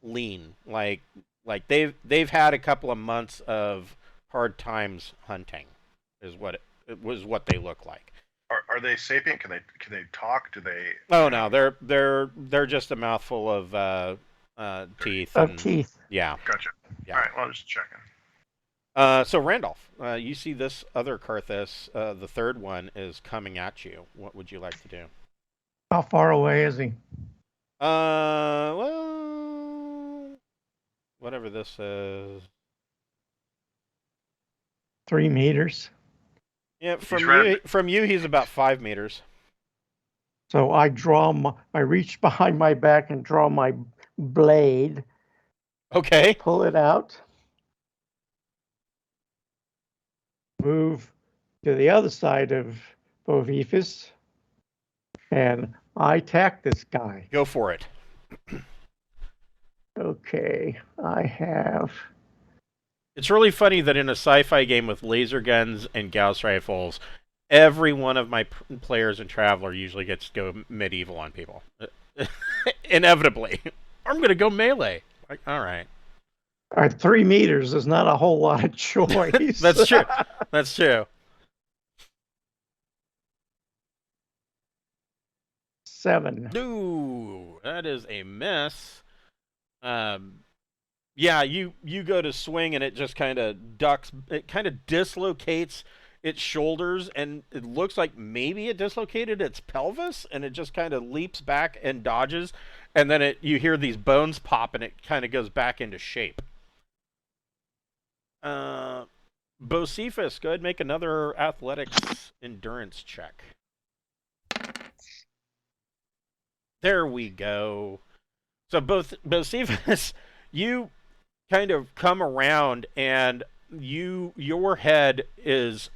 B: lean. Like they've had a couple of months of hard times hunting, is what it was what they look like.
C: Are they sapient? Can they talk? Do they?
B: Oh no, they're just a mouthful of teeth.
D: Teeth.
B: Yeah.
C: Gotcha.
B: Yeah.
C: All right. Well, just checking.
B: So Randolph, you see this other Karthus, the third one is coming at you. What would you like to do?
D: How far away is he?
B: Well, whatever this is.
D: 3 meters.
B: Yeah, from you, he's about 5 meters.
D: So I reach behind my back and draw my blade.
B: Okay.
D: Pull it out. Move to the other side of Bovephus. And I attack this guy.
B: Go for it.
D: Okay, I have.
B: It's really funny that in a sci-fi game with laser guns and Gauss rifles, every one of my players in Traveler usually gets to go medieval on people. Inevitably. I'm going to go melee. Like, all right.
D: 3 meters is not a whole lot of choice.
B: That's true. That's true.
D: 7.
B: Ooh, that is a miss. Yeah, you go to swing and it just kind of ducks. It kind of dislocates its shoulders, and it looks like maybe it dislocated its pelvis, and it just kind of leaps back and dodges, and then you hear these bones pop, and it kind of goes back into shape. Bocephus, go ahead and make another athletics endurance check. There we go. So Bocephus, you kind of come around, and your head is,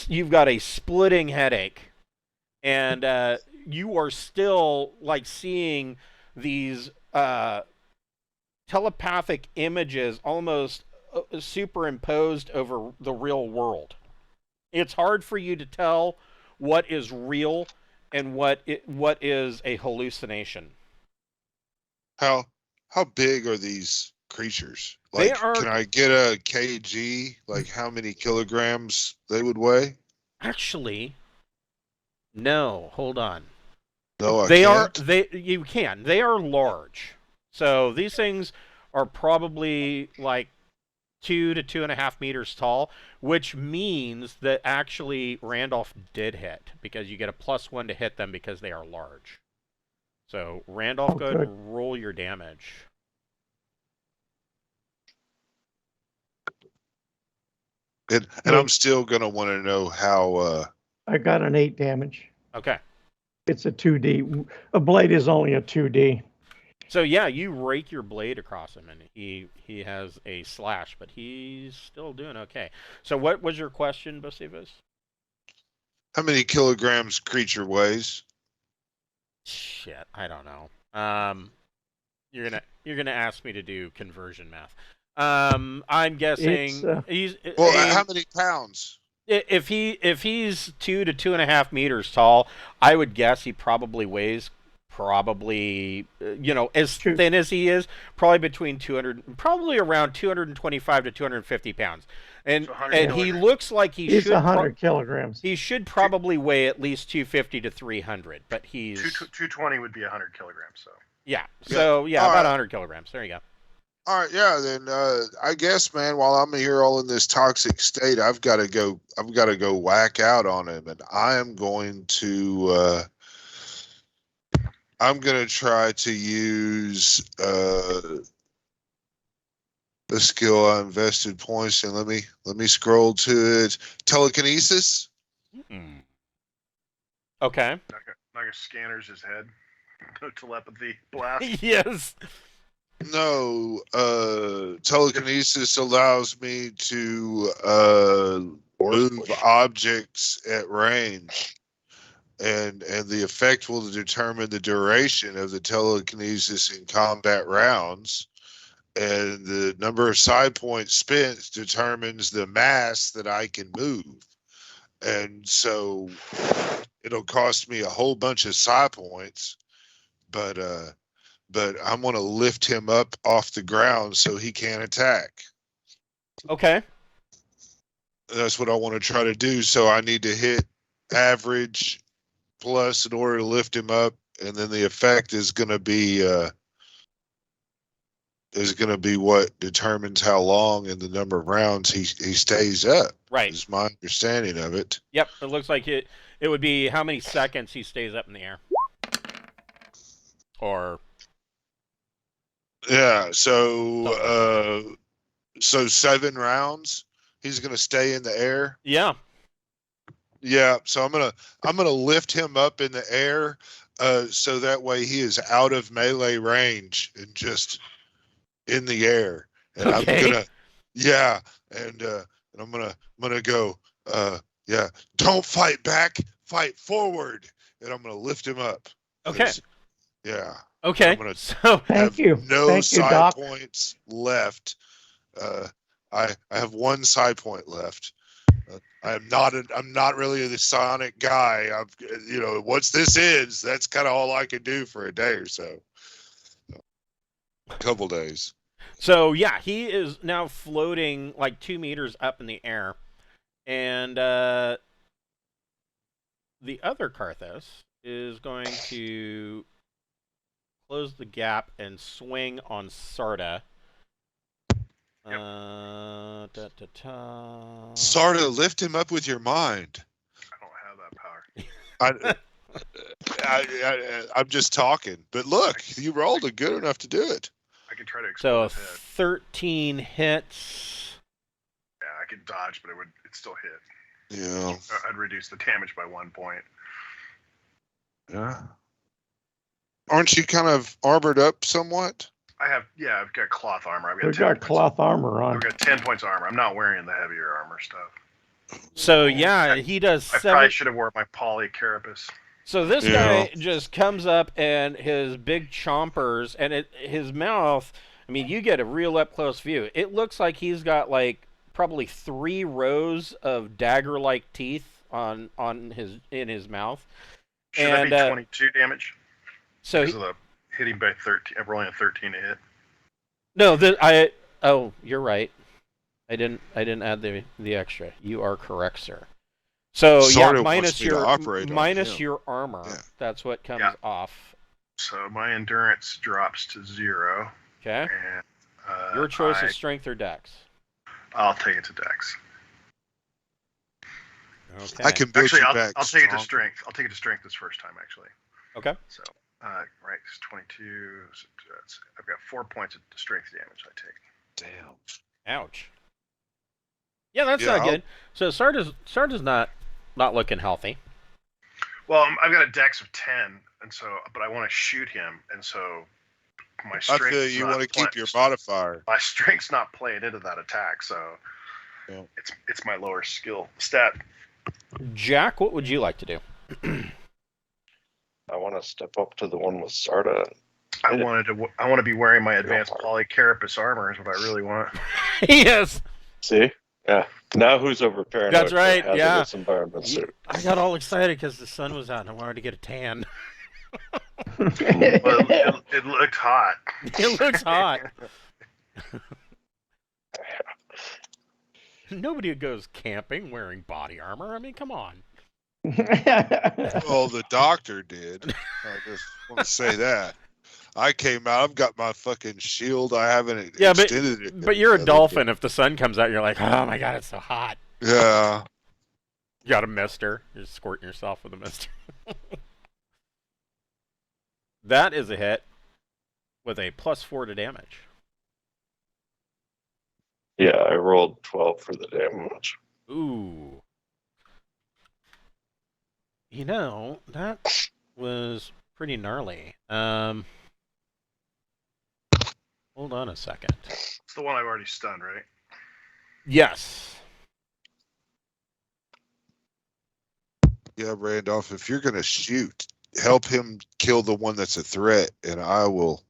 B: you've got a splitting headache, and you are still like seeing these telepathic images almost superimposed over the real world. It's hard for you to tell what is real and what is a hallucination.
A: How big are these creatures?
B: They
A: Like,
B: are-
A: can I get a kg? Like, how many kilograms they would weigh?
B: Actually, no. Hold on.
A: No,
B: You can. They are large. So these things are probably like 2 to 2.5 meters tall, which means that actually Randolph did hit because you get a +1 to hit them because they are large. So Randolph, go ahead and roll your damage.
A: And I'm still gonna want to know how.
D: I got an 8 damage.
B: Okay.
D: It's a 2D. A blade is only a 2D.
B: So yeah, you rake your blade across him, and he has a slash, but he's still doing okay. So what was your question, Bocephus?
A: How many kilograms creature weighs?
B: Shit, I don't know. You're gonna ask me to do conversion math. I'm guessing
A: How many pounds?
B: If he's 2 to 2.5 meters tall, I would guess he probably weighs as thin as he is, probably around 225 to 250 pounds. And he looks like
D: he's 100 kilograms.
B: He should probably weigh at least 250 to 300, but he's
C: 220 would be 100 kilograms. So
B: yeah. So yeah, about 100 kilograms. There you go.
A: All right, yeah. Then I guess, man, while I'm here all in this toxic state, I've got to go whack out on him, and I am going to. I'm gonna try to use the skill I invested points in. Let me scroll to it. Telekinesis.
B: Mm-hmm. Okay.
C: Like a scanners his head. Telepathy blast.
B: Yes.
A: No, telekinesis allows me to move objects at range, and the effect will determine the duration of the telekinesis in combat rounds, and the number of side points spent determines the mass that I can move, and so it'll cost me a whole bunch of side points, but I'm going to lift him up off the ground so he can't attack.
B: Okay.
A: That's what I want to try to do. So I need to hit average plus in order to lift him up, and then the effect is going to be what determines how long and the number of rounds he stays up.
B: Right.
A: Is my understanding of it.
B: Yep. It looks like it would be how many seconds he stays up in the air. Or
A: yeah, so 7 rounds he's going to stay in the air.
B: Yeah.
A: Yeah, so I'm gonna lift him up in the air, so that way he is out of melee range and just in the air. And
B: Okay.
A: I'm gonna go, don't fight back, fight forward, and I'm gonna lift him up.
B: Okay.
A: Yeah.
B: Okay.
A: I'm gonna
B: So
D: Thank you.
A: no
D: Thank you,
A: side
D: Doc.
A: points left. I have 1 side point left. I'm not really the Sonic guy. Once this ends, that's kind of all I can do for a day or so. A couple days.
B: So yeah, he is now floating like 2 meters up in the air, and the other Karthus is going to close the gap and swing on Sarda.
A: Sarda, lift him up with your mind.
C: I don't have that power.
A: I'm just talking, but look, you rolled a good enough to do it.
C: I can try to
B: So
C: explode his head.
B: 13 hits.
C: Yeah, I could dodge, but it'd still hit.
A: Yeah.
C: I'd reduce the damage by 1 point.
A: Yeah. Aren't you kind of armored up somewhat?
C: I've got cloth armor.
D: We've got cloth armor on.
C: I've got 10 points armor. I'm not wearing the heavier armor stuff.
B: So yeah, he does
C: I
B: 7.
C: probably should have worn my poly carapace.
B: So this guy just comes up and his big chompers and his mouth. I mean, you get a real up close view. It looks like he's got like probably 3 rows of dagger-like teeth in his mouth.
C: Should that be 22 damage?
B: So
C: because of the hitting by 13. I'm rolling a 13 to hit.
B: No, oh, you're right. I didn't add the extra. You are correct, sir. So
A: Sarda
B: yeah,
A: wants me to operate on him.
B: your armor.
A: Yeah.
B: That's what comes off.
C: So my endurance drops to 0.
B: Okay.
C: And
B: Your choice is strength or dex.
C: I'll take it to dex.
B: Okay.
A: I can build
C: Actually,
A: you
C: I'll
A: back.
C: take it to
A: strong.
C: strength. I'll take it to strength this first time, actually.
B: Okay.
C: So, right, it's 22. So I've got 4 points of strength damage I take.
A: Damn.
B: Ouch. Yeah, that's not good. So Sarda's not looking healthy.
C: Well, I've got a dex of 10, and so, but I want to shoot him, and so my strength.
A: I feel you want to keep your modifier.
C: My strength's not playing into that attack, so it's my lower skill stat.
B: Jack, what would you like to do?
F: I want to step up to the one with Sarda.
C: I want to be wearing my advanced polycarapace armor is what I really want.
B: Yes.
F: See? Yeah. Now who's over paranoid?
B: That's right,
F: for hazardous environments?
B: I got all excited because the sun was out and I wanted to get a tan.
C: Well, it looked hot.
B: It looks hot. Nobody goes camping wearing body armor. I mean, come on.
A: Well, the doctor did. I just want to say that. I came out. I've got my fucking shield. I haven't extended it.
B: But you're a dolphin. If the sun comes out, you're like, oh my god, it's so hot.
A: Yeah.
B: You got a mister. You're squirting yourself with a mister. That is a hit with a +4 to damage.
F: Yeah, I rolled 12 for the damage.
B: Ooh. You know, that was pretty gnarly. Hold Hold on a second.
C: It's the one I've already stunned, right?
B: Yes.
A: Yeah, Randolph, if you're gonna shoot, help him kill the one that's a threat, and I will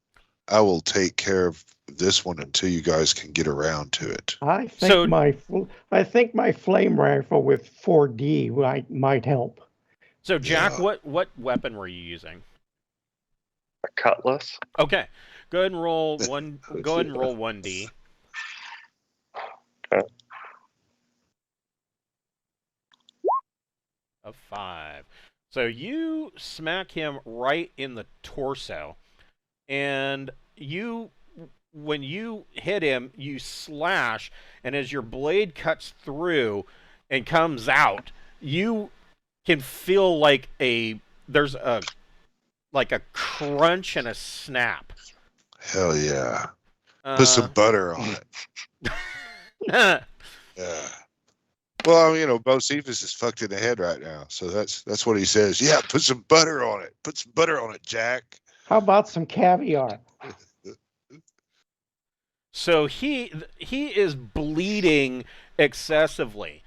A: take care of this one until you guys can get around to it.
D: I think my flame rifle with 4D might help.
B: So Jack,
A: Yeah.
B: what weapon were you using?
F: A cutlass.
B: Okay. Go ahead and roll 1D.
F: Okay.
B: A 5. So you smack him right in the torso, and when you hit him, you slash, and as your blade cuts through and comes out, you can feel there's a crunch and a snap.
A: Hell yeah! Put some butter on it. Yeah. Well, Bocephus is fucked in the head right now, so that's what he says. Yeah, put some butter on it. Put some butter on it, Jack.
D: How about some caviar?
B: So he is bleeding excessively.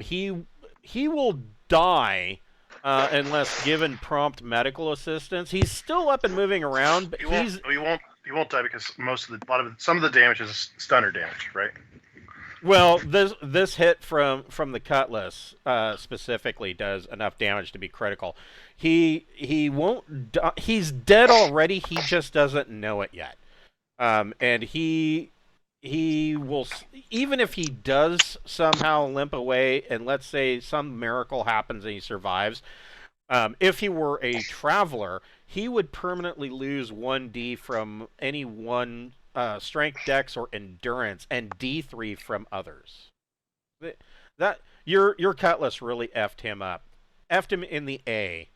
B: He will die unless given prompt medical assistance. He's still up and moving around, but
C: he won't die because some of the damage is stunner damage, right?
B: Well, this hit from the cutlass specifically does enough damage to be critical. He won't die. He's dead already. He just doesn't know it yet. And he will, even if he does somehow limp away, and let's say some miracle happens and he survives, if he were a traveler, he would permanently lose 1D from any one strength, dex, or endurance, and D3 from others. That your cutlass really effed him up, effed him in the A,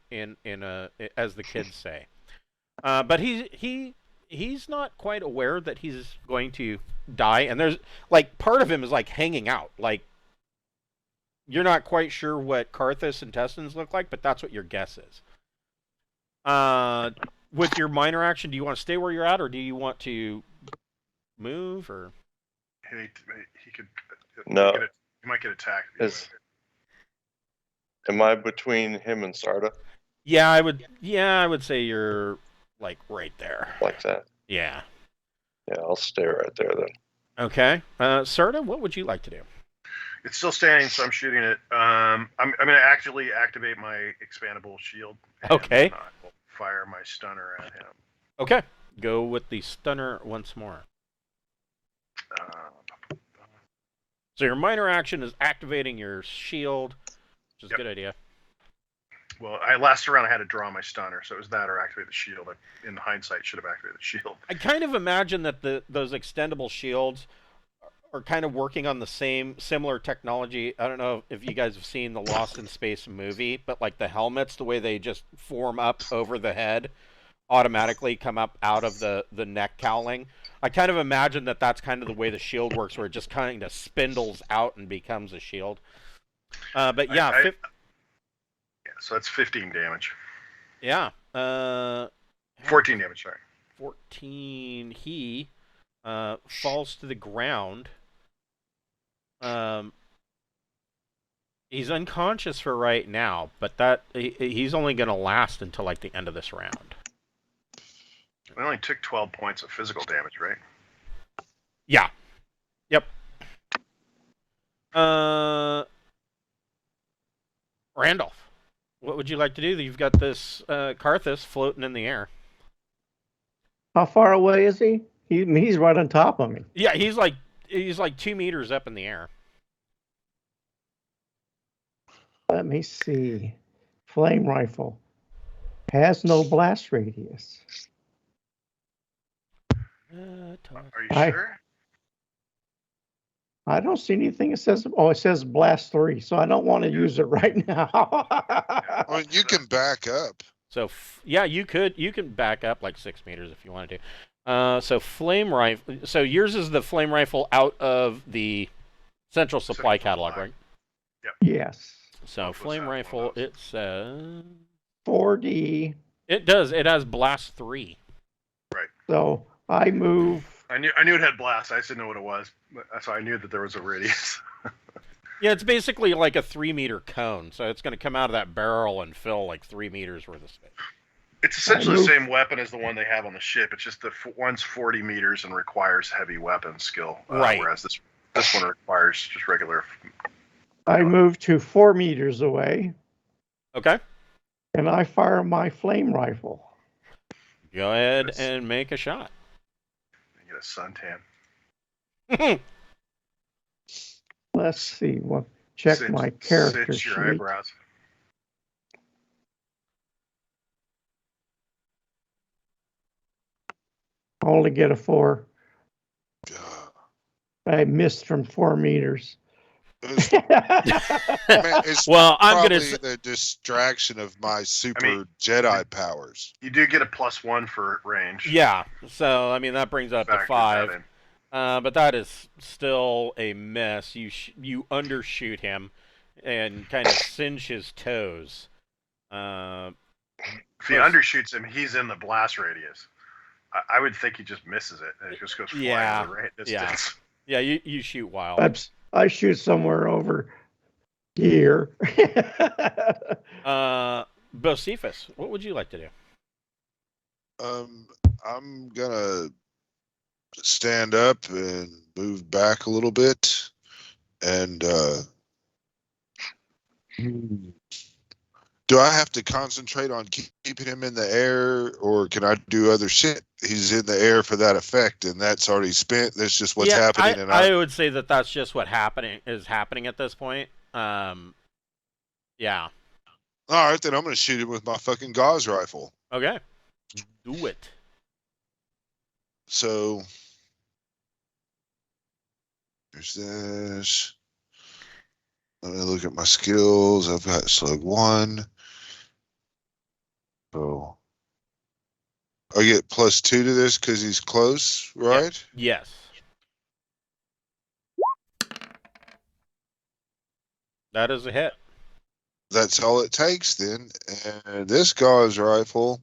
B: as the kids say. But he's not quite aware that he's going to die, and there's part of him is hanging out. You're not quite sure what Karthus intestines look like, but that's what your guess is. With your minor action, do you want to stay where you're at, or do you want to move? Or
C: He could.
F: No.
C: He might get attacked.
F: Am I between him and Sarda?
B: Yeah, I would say you're right there.
F: Like that?
B: Yeah.
F: Yeah, I'll stay right there then.
B: Okay. Sarda, what would you like to do?
C: It's still standing, so I'm shooting it. I'm going to actually activate my expandable shield.
B: Okay.
C: I will fire my stunner at him.
B: Okay. Go with the stunner once more. So your minor action is activating your shield, which is a good idea.
C: Well, last round I had to draw my stunner, so it was that or activate the shield. In hindsight, should have activated the shield.
B: I kind of imagine that those extendable shields are kind of working on the similar technology. I don't know if you guys have seen the Lost in Space movie, but the helmets, the way they just form up over the head, automatically come up out of the neck cowling. I kind of imagine that that's kind of the way the shield works, where it just kind of spindles out and becomes a shield. But yeah,
C: so that's 15 damage.
B: Yeah.
C: 14 damage, sorry.
B: 14. He falls to the ground. He's unconscious for right now, but he's only going to last until the end of this round.
C: I only took 12 points of physical damage, right?
B: Yeah. Yep. Randolph, what would you like to do? You've got this Karthus floating in the air.
D: How far away is he? He's right on top of me.
B: Yeah, he's like 2 meters up in the air.
D: Let me see. Flame rifle has no blast radius.
C: Are you sure?
D: I don't see anything. It says blast 3, so I don't want to use it right now.
A: Well, you can back up.
B: So yeah, you can back up 6 meters if you want to. So flame rifle. So yours is the flame rifle out of the central supply catalog, right?
C: Yep.
D: Yes.
B: So flame rifle, it says
D: 4D.
B: It does. It has blast 3.
C: Right.
D: So I move
C: I knew it had blast. I just didn't know what it was. So I knew that there was a radius.
B: Yeah, it's basically like a 3-meter cone, so it's going to come out of that barrel and fill like 3 meters worth of space.
C: It's essentially the same weapon as the one they have on the ship. It's just the one's 40 meters and requires heavy weapon skill,
B: right?
C: Whereas this one requires just regular.
D: I move to 4 meters away.
B: Okay.
D: And I fire my flame rifle.
B: Go ahead and make a shot.
C: You get a suntan.
D: Let's see. Check my character sheet.
C: Your eyebrows.
D: Only get a 4. I missed from 4 meters.
A: It's
B: well, I'm
A: probably
B: going to
A: the distraction of my super Jedi powers.
C: You do get a +1 for range.
B: Yeah, so I mean that brings up to 5. But that is still a miss. You undershoot him and kind of singe his toes.
C: If he undershoots him, he's in the blast radius. I would think he just misses it and it just goes flying the right distance.
B: Yeah, you shoot wild.
D: I shoot somewhere over here.
B: Bocephus, what would you like to do?
A: I'm gonna stand up and move back a little bit, and do I have to concentrate on keeping him in the air, or can I do other shit? He's in the air for that effect, and that's already spent. That's just what's happening.
B: I would say that's just what is happening at this point. Yeah.
A: All right, then I'm going to shoot him with my fucking gauze rifle.
B: Okay. Do it.
A: So, there's this. Let me look at my skills. I've got slug 1. So, I get +2 to this because he's close, right?
B: Yes. That is a hit.
A: That's all it takes then. And this gauze rifle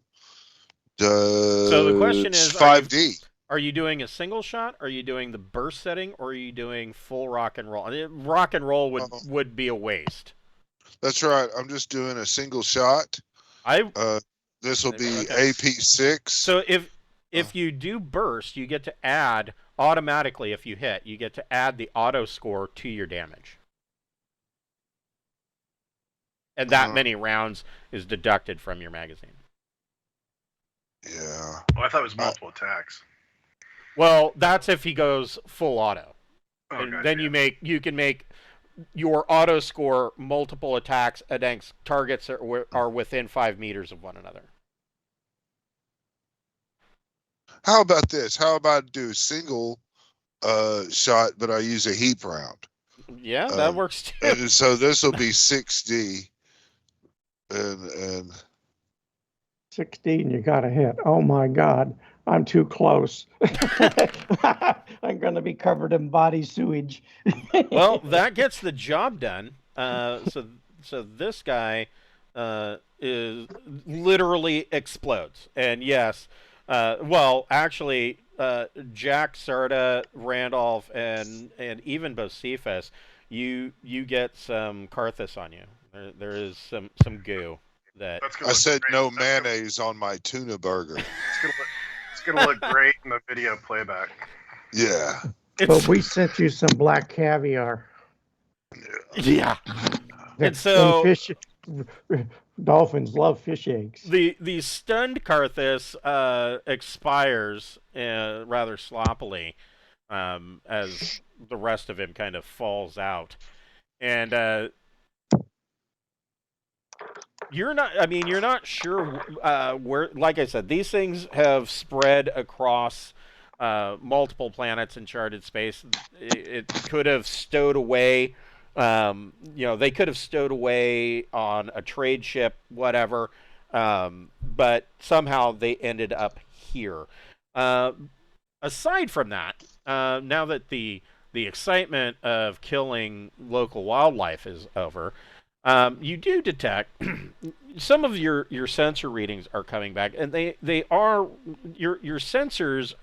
A: does
B: so the question is
A: 5D.
B: Are you doing a single shot? Are you doing the burst setting? Or are you doing full rock and roll? I mean, rock and roll would be a waste.
A: That's right. I'm just doing a single shot. This will be AP6.
B: So if you do burst, you get to add automatically. If you hit, you get to add the auto score to your damage. And that many rounds is deducted from your magazine.
A: Yeah.
C: Oh, I thought it was multiple attacks.
B: Well, that's if he goes full auto.
C: Oh,
B: and
C: gotcha.
B: then you can make your auto score multiple attacks against targets that are within 5 meters of one another.
A: How about this? How about I do a single shot, but I use a heap round?
B: Yeah, that works too.
A: And so this will be 6D. And
D: 16, you got a hit. Oh my God, I'm too close. I'm going to be covered in body sewage.
B: Well, that gets the job done. So this guy is literally explodes. And yes, well, actually, Jack, Sarda, Randolph, and even Bocephus, you get some Karthus on you. There is some goo that
A: I said no mayonnaise on my tuna burger.
C: It's gonna look great in the video playback.
A: Yeah.
D: But we sent you some black caviar.
B: Yeah. And so
D: dolphins love fish eggs.
B: The stunned Karthus expires rather sloppily as the rest of him kind of falls out. And you're not sure where, like I said, these things have spread across multiple planets in charted space. It could have stowed away, they could have stowed away on a trade ship, whatever, but somehow they ended up here. Aside from that, now that the excitement of killing local wildlife is over, you do detect some of your sensor readings are coming back, and they are your sensors,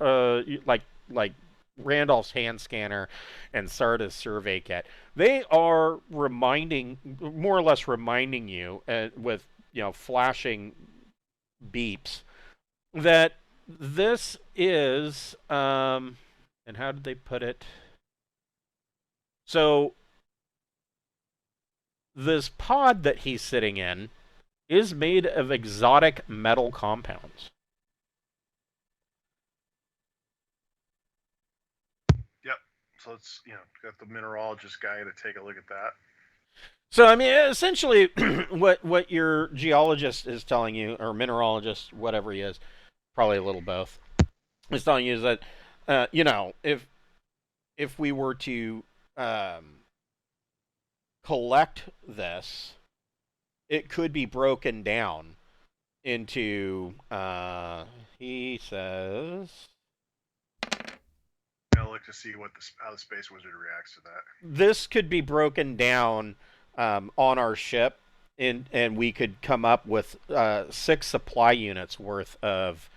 B: like like Randolph's hand scanner and Sarda's survey kit, they are more or less reminding you with flashing beeps that this is and how did they put it? So this pod that he's sitting in is made of exotic metal compounds.
C: Yep. So it's got the mineralogist guy to take a look at that.
B: So I mean, essentially, what your geologist is telling you, or mineralogist, whatever he is, probably a little both, is telling you is that if we were to collect this, it could be broken down into, he says...
C: I'll look to see how the Space Wizard reacts to that.
B: This could be broken down on our ship, and we could come up with 6 supply units worth of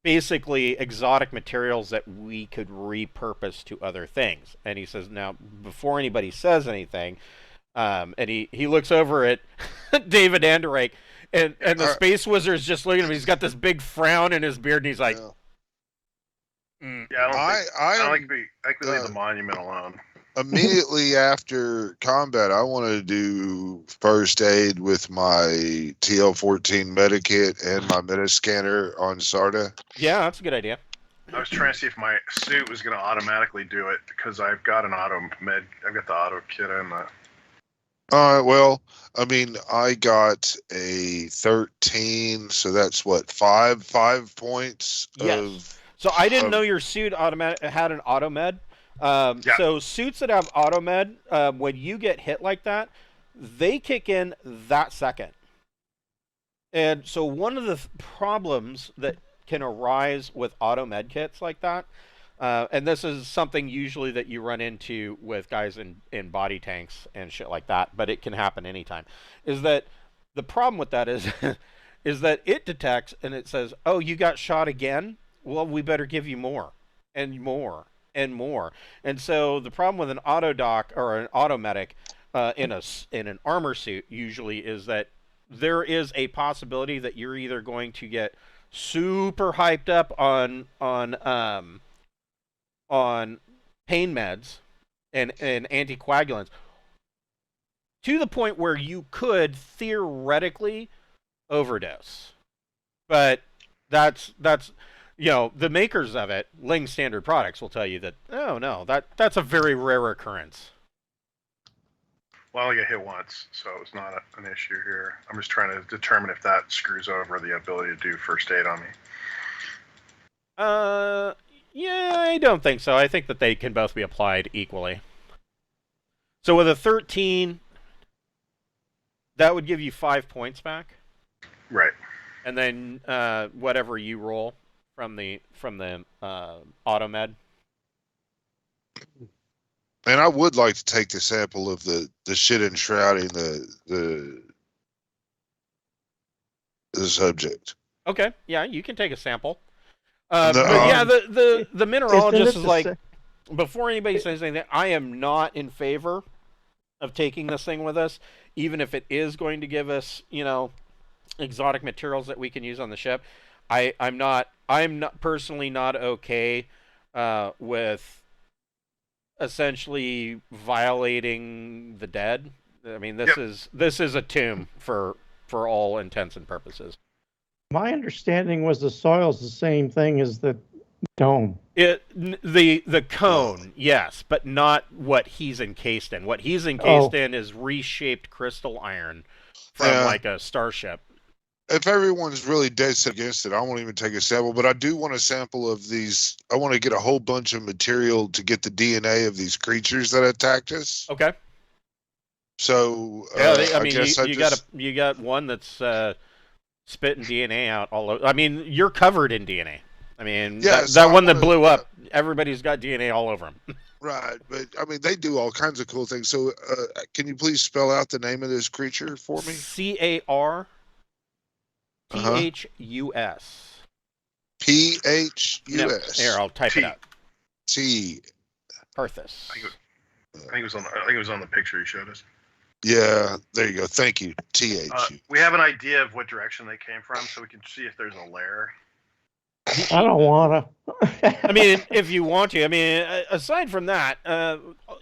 B: basically exotic materials that we could repurpose to other things. And he says, now, before anybody says anything, and he looks over at David Anderake, and the Space Wizard's just looking at him. He's got this big frown in his beard, and he's like...
C: Yeah, I don't think we leave the monument alone.
A: Immediately after combat, I want to do first aid with my TL-14 medikit and my metascanner on Sarda.
B: Yeah, that's a good idea.
C: I was trying to see if my suit was going to automatically do it because I've got an auto med. I've got the auto kit and the.
A: Well, I mean, I got a 13, so that's what, 5 points
B: yes. So I didn't know your suit had an auto med. Yeah. So suits that have auto med, when you get hit like that, they kick in that second. And so one of the problems that can arise with auto med kits like that, and this is something usually that you run into with guys in body tanks and shit like that, but it can happen anytime, is that the problem with that is is that it detects and it says, oh, you got shot again? Well, we better give you more and more and more. And so the problem with an auto doc or an auto medic in an armor suit usually is that there is a possibility that you're either going to get super hyped up on pain meds and anticoagulants to the point where you could theoretically overdose. But that's the makers of it, Ling Standard Products, will tell you that, oh no, that's a very rare occurrence.
C: Well, I get hit once, so it's not an issue here. I'm just trying to determine if that screws over the ability to do first aid on me.
B: Yeah, I don't think so. I think that they can both be applied equally. So with a 13, that would give you 5 points back.
C: Right.
B: And then whatever you roll from the auto med.
A: And I would like to take the sample of the shit enshrouding the subject.
B: Okay, yeah, you can take a sample. But yeah, the mineralogist is like, before anybody says anything, I am not in favor of taking this thing with us, even if it is going to give us, exotic materials that we can use on the ship. I'm not personally not okay with essentially violating the dead. I mean, this is a tomb for all intents and purposes.
D: My understanding was the soil's the same thing as the dome.
B: The cone, yes, but not what he's encased in. What he's encased in is reshaped crystal iron from like a starship.
A: If everyone's really dead set against it, I won't even take a sample, but I do want a sample of these. I want to get a whole bunch of material to get the DNA of these creatures that attacked us.
B: Okay.
A: So,
B: I mean, you got one that's spitting DNA out all over. I mean, you're covered in DNA. I mean, that one that blew up, everybody's got DNA all over them.
A: Right, but I mean, they do all kinds of cool things. So, can you please spell out the name of this creature for me?
B: CARTHUS. No,
A: Phus.
B: here, I'll type it up.
A: T.
B: Perthus.
C: I think it was on the picture he showed us.
A: Yeah, there you go. Thank you. THU.
C: We have an idea of what direction they came from, so we can see if there's a lair.
D: I don't want to.
B: I mean, if you want to. I mean, aside from that,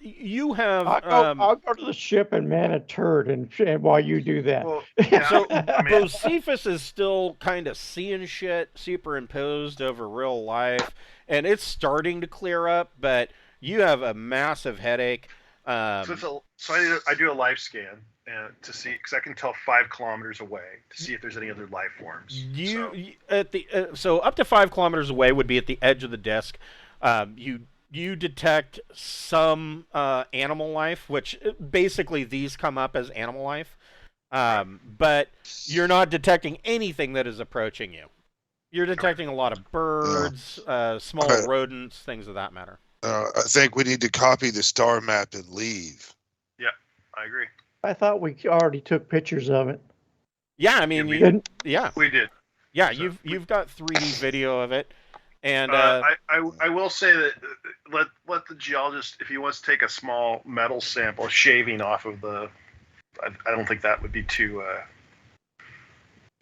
B: you have.
D: I'll go to the ship and man a turd, and while you do that.
C: Well, yeah,
B: So
C: I mean,
B: Bocephus is still kind of seeing shit superimposed over real life, and it's starting to clear up, but you have a massive headache.
C: so I do a life scan to see, because I can tell 5 kilometers away to see if there's any other life forms.
B: So up to 5 kilometers away would be at the edge of the disk. You detect some animal life, which basically these come up as animal life, but you're not detecting anything that is approaching you. You're detecting a lot of birds, small rodents, things of that matter.
A: I think we need to copy the star map and leave.
C: Yeah, I agree.
D: I thought we already took pictures of it.
B: Yeah, I mean,
C: we
D: didn't.
B: Yeah,
C: we did.
B: Yeah,
C: So
B: you've got 3D video of it, and
C: I will say that let the geologist, if he wants to take a small metal sample shaving off of the, I don't think that would be too. I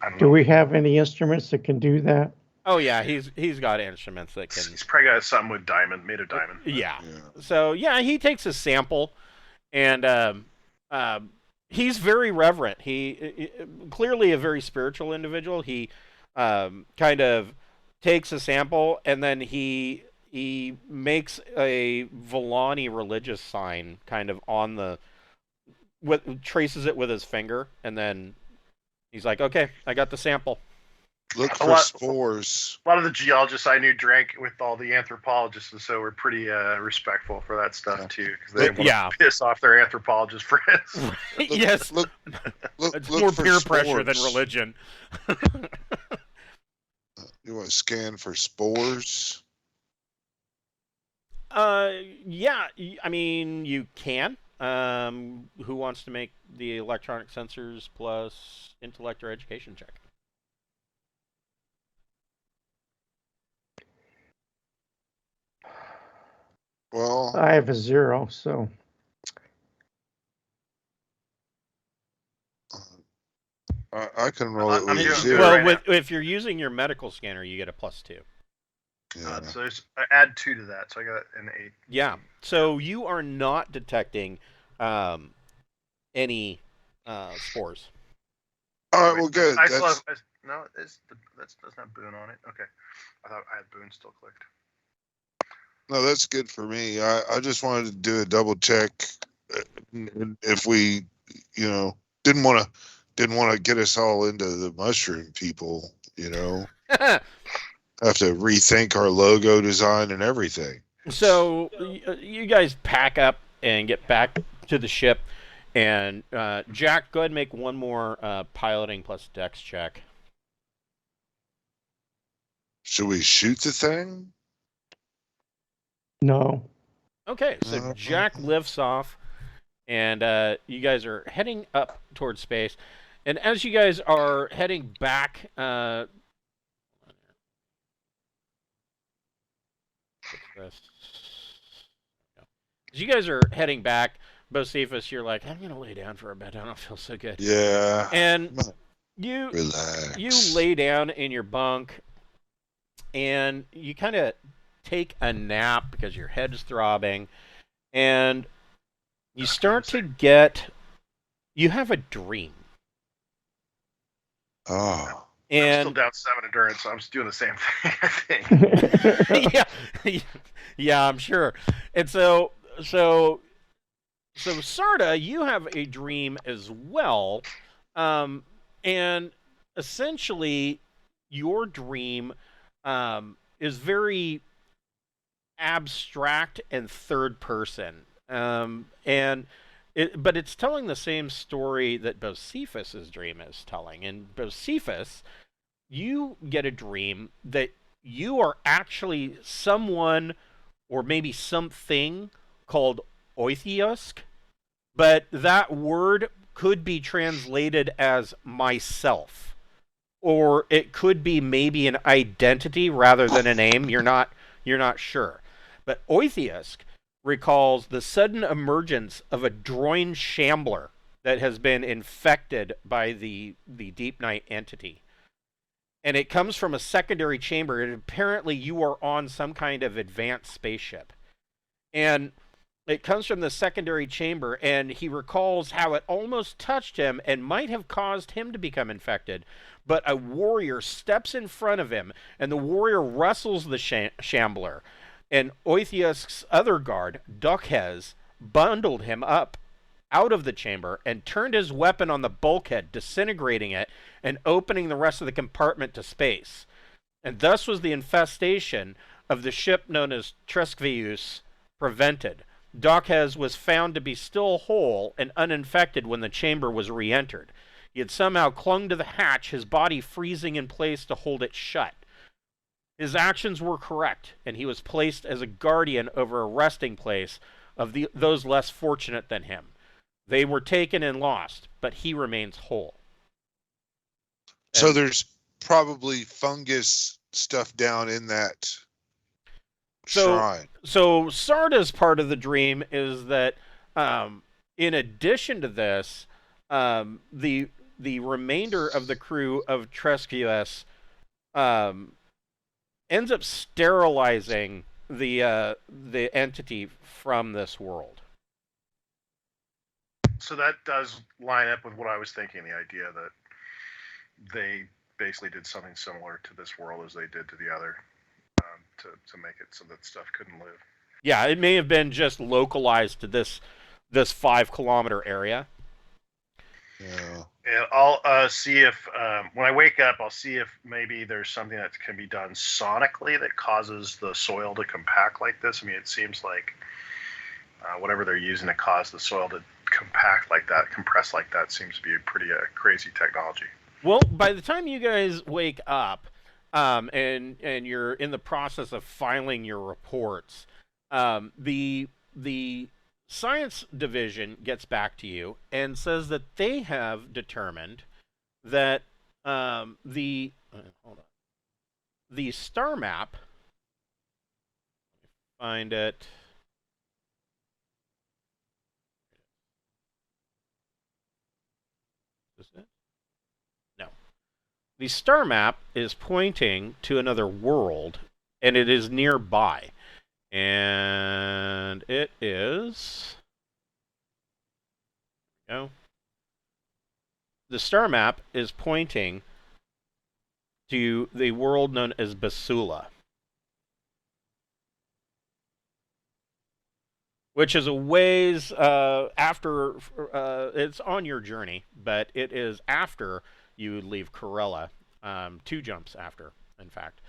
C: don't know.
D: Do we have any instruments that can do that?
B: oh yeah, he's got instruments that can.
C: He's probably got something with diamond, made of diamond.
B: Yeah. So yeah, he takes a sample, and he's very reverent. He clearly a very spiritual individual. He kind of takes a sample, and then he makes a Volani religious sign kind of on the, traces it with his finger, and then he's like, okay, I got the sample.
A: Look for spores.
C: A lot of the geologists I knew drank with all the anthropologists, and so we're pretty respectful for that stuff too, because they didn't want to piss off their anthropologist friends.
B: Yes,
A: Look
B: it's more
A: for
B: peer
A: spores.
B: pressure than religion.
A: You want to scan for spores?
B: Yeah, I mean, you can. Who wants to make the electronic sensors plus intellect or education check?
A: Well,
D: I have a 0, so
A: I can roll it
C: I'm
A: with
C: doing
A: 0.
B: Well,
C: right
B: if you're using your medical scanner, you get a +2.
A: Yeah.
C: So I add 2 to that, so I got an 8.
B: Yeah. So you are not detecting any spores.
A: All right, well, good.
C: I still have, no, that's not Boone on it. Okay, I thought I had Boone still clicked.
A: No, that's good for me. I just wanted to do a double check if we, didn't want to get us all into the mushroom people, have to rethink our logo design and everything.
B: So you guys pack up and get back to the ship, and Jack, go ahead and make one more piloting plus dex check.
A: Should we shoot the thing?
D: no.
B: Okay, so Jack lifts off, and you guys are heading up towards space. And as you guys are heading back, as you guys are heading back, Bocephus, you're like, I'm gonna lay down for a bit. I don't feel so good.
A: Yeah.
B: And you
A: Relax.
B: lay down in your bunk, and you kind of take a nap because your head's throbbing, and you start to you have a dream.
A: Oh.
C: I'm
B: And
C: still down 7 endurance, so I'm just doing the same thing, I think.
B: yeah, I'm sure. And so Sarda, you have a dream as well, and essentially your dream is very abstract and third person, but it's telling the same story that Bocephus's dream is telling. And Bocephus, you get a dream that you are actually someone or maybe something called Oithiosk, but that word could be translated as myself. or it could be maybe an identity rather than a name. You're not sure. But Oithiusk recalls the sudden emergence of a droid shambler that has been infected by the Deepnight entity. And it comes from a secondary chamber, and apparently you are on some kind of advanced spaceship. And it comes from the secondary chamber, and he recalls how it almost touched him and might have caused him to become infected. But a warrior steps in front of him, and the warrior wrestles the shambler. And Oithiusk's other guard, Dokhez, bundled him up out of the chamber and turned his weapon on the bulkhead, disintegrating it and opening the rest of the compartment to space. And thus was the infestation of the ship known as Treskvius prevented. Dokhez was found to be still whole and uninfected when the chamber was re-entered. He had somehow clung to the hatch, his body freezing in place to hold it shut. His actions were correct, and he was placed as a guardian over a resting place of those less fortunate than him. They were taken and lost, but he remains whole.
A: So there's probably fungus stuff down in that shrine.
B: So Sarda's part of the dream is that, in addition to this, the remainder of the crew of Treskvius ends up sterilizing the entity from this world.
C: So that does line up with what I was thinking, the idea that they basically did something similar to this world as they did to the other, to make it so that stuff couldn't live.
B: Yeah, it may have been just localized to this 5-kilometer area.
C: Yeah. And I'll see if, when I wake up, I'll see if maybe there's something that can be done sonically that causes the soil to compact like this. I mean, it seems like whatever they're using to cause the soil to compact like that, compress like that, seems to be a pretty crazy technology.
B: Well, by the time you guys wake up, and you're in the process of filing your reports, the science division gets back to you and says that they have determined that the star map. Find it. Is it? No. The star map is pointing to another world, and it is nearby. And it is... No. The star map is pointing to the world known as Basula, which is a ways after... it's on your journey, but it is after you leave Corella. 2 jumps after, in fact.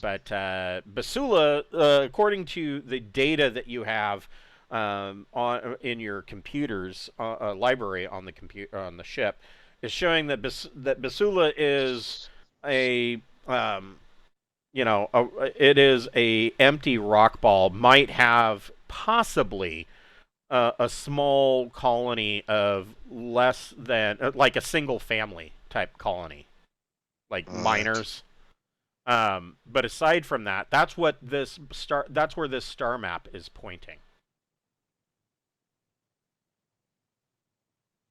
B: But Basula, according to the data that you have in your computer's library on the ship, is showing that Basula is it is a empty rock ball. Might have possibly a small colony of less than like a single family type colony, like miners. But aside from that, that's where this star map is pointing.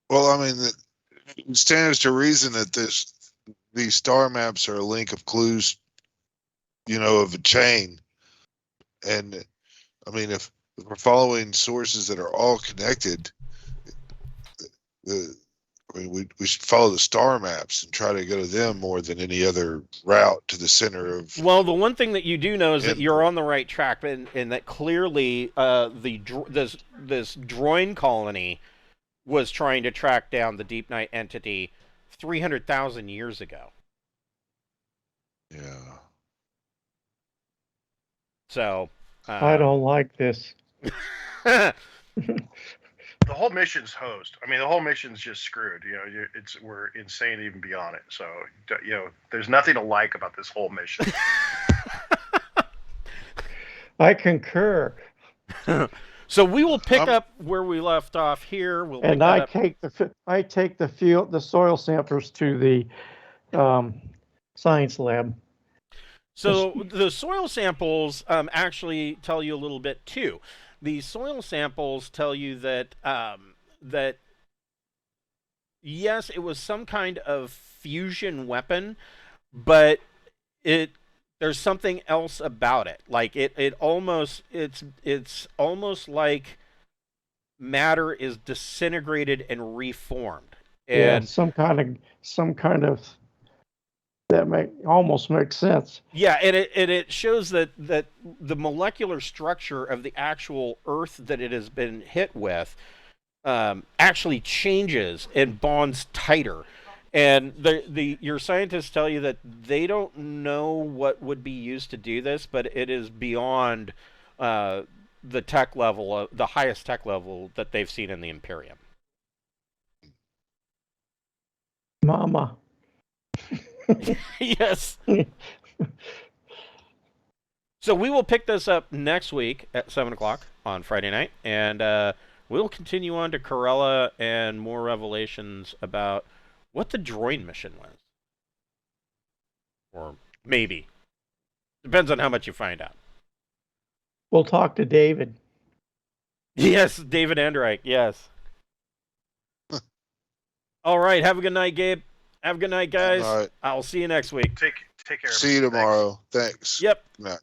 A: Well, I mean, it stands to reason that these star maps are a link of clues, of a chain. And I mean, if we're following sources that are all connected, we should follow the star maps and try to go to them more than any other route to the center of...
B: Well, the one thing that you do know is that you're on the right track, and that clearly this droid colony was trying to track down the Deepnight entity 300,000 years ago.
A: Yeah.
B: So...
D: I don't like this.
C: The whole mission's hosed. I mean, the whole mission's just screwed. We're insane even beyond it. So, there's nothing to like about this whole mission.
D: I concur.
B: So we will pick up where we left off here.
D: I take the soil samples to the science lab.
B: So the soil samples actually tell you a little bit too. The soil samples tell you that that yes, it was some kind of fusion weapon, but there's something else about it. Like it's almost like matter is disintegrated and reformed. And
D: some kind of that almost makes sense.
B: Yeah, and it shows that the molecular structure of the actual Earth that it has been hit with actually changes and bonds tighter. And your scientists tell you that they don't know what would be used to do this, but it is beyond the tech level, the highest tech level that they've seen in the Imperium.
D: Mama.
B: Yes. So we will pick this up next week at 7 o'clock on Friday night, and we'll continue on to Corella and more revelations about what the droid mission was. Or maybe. Depends on how much you find out.
D: We'll talk to David.
B: Yes, David Andreich, yes. All right, have a good night, Gabe. Have a good night, guys.
A: All right.
B: I'll see you next week.
C: Take care.
A: See you tomorrow. Thanks.
B: Yep.
A: Good night.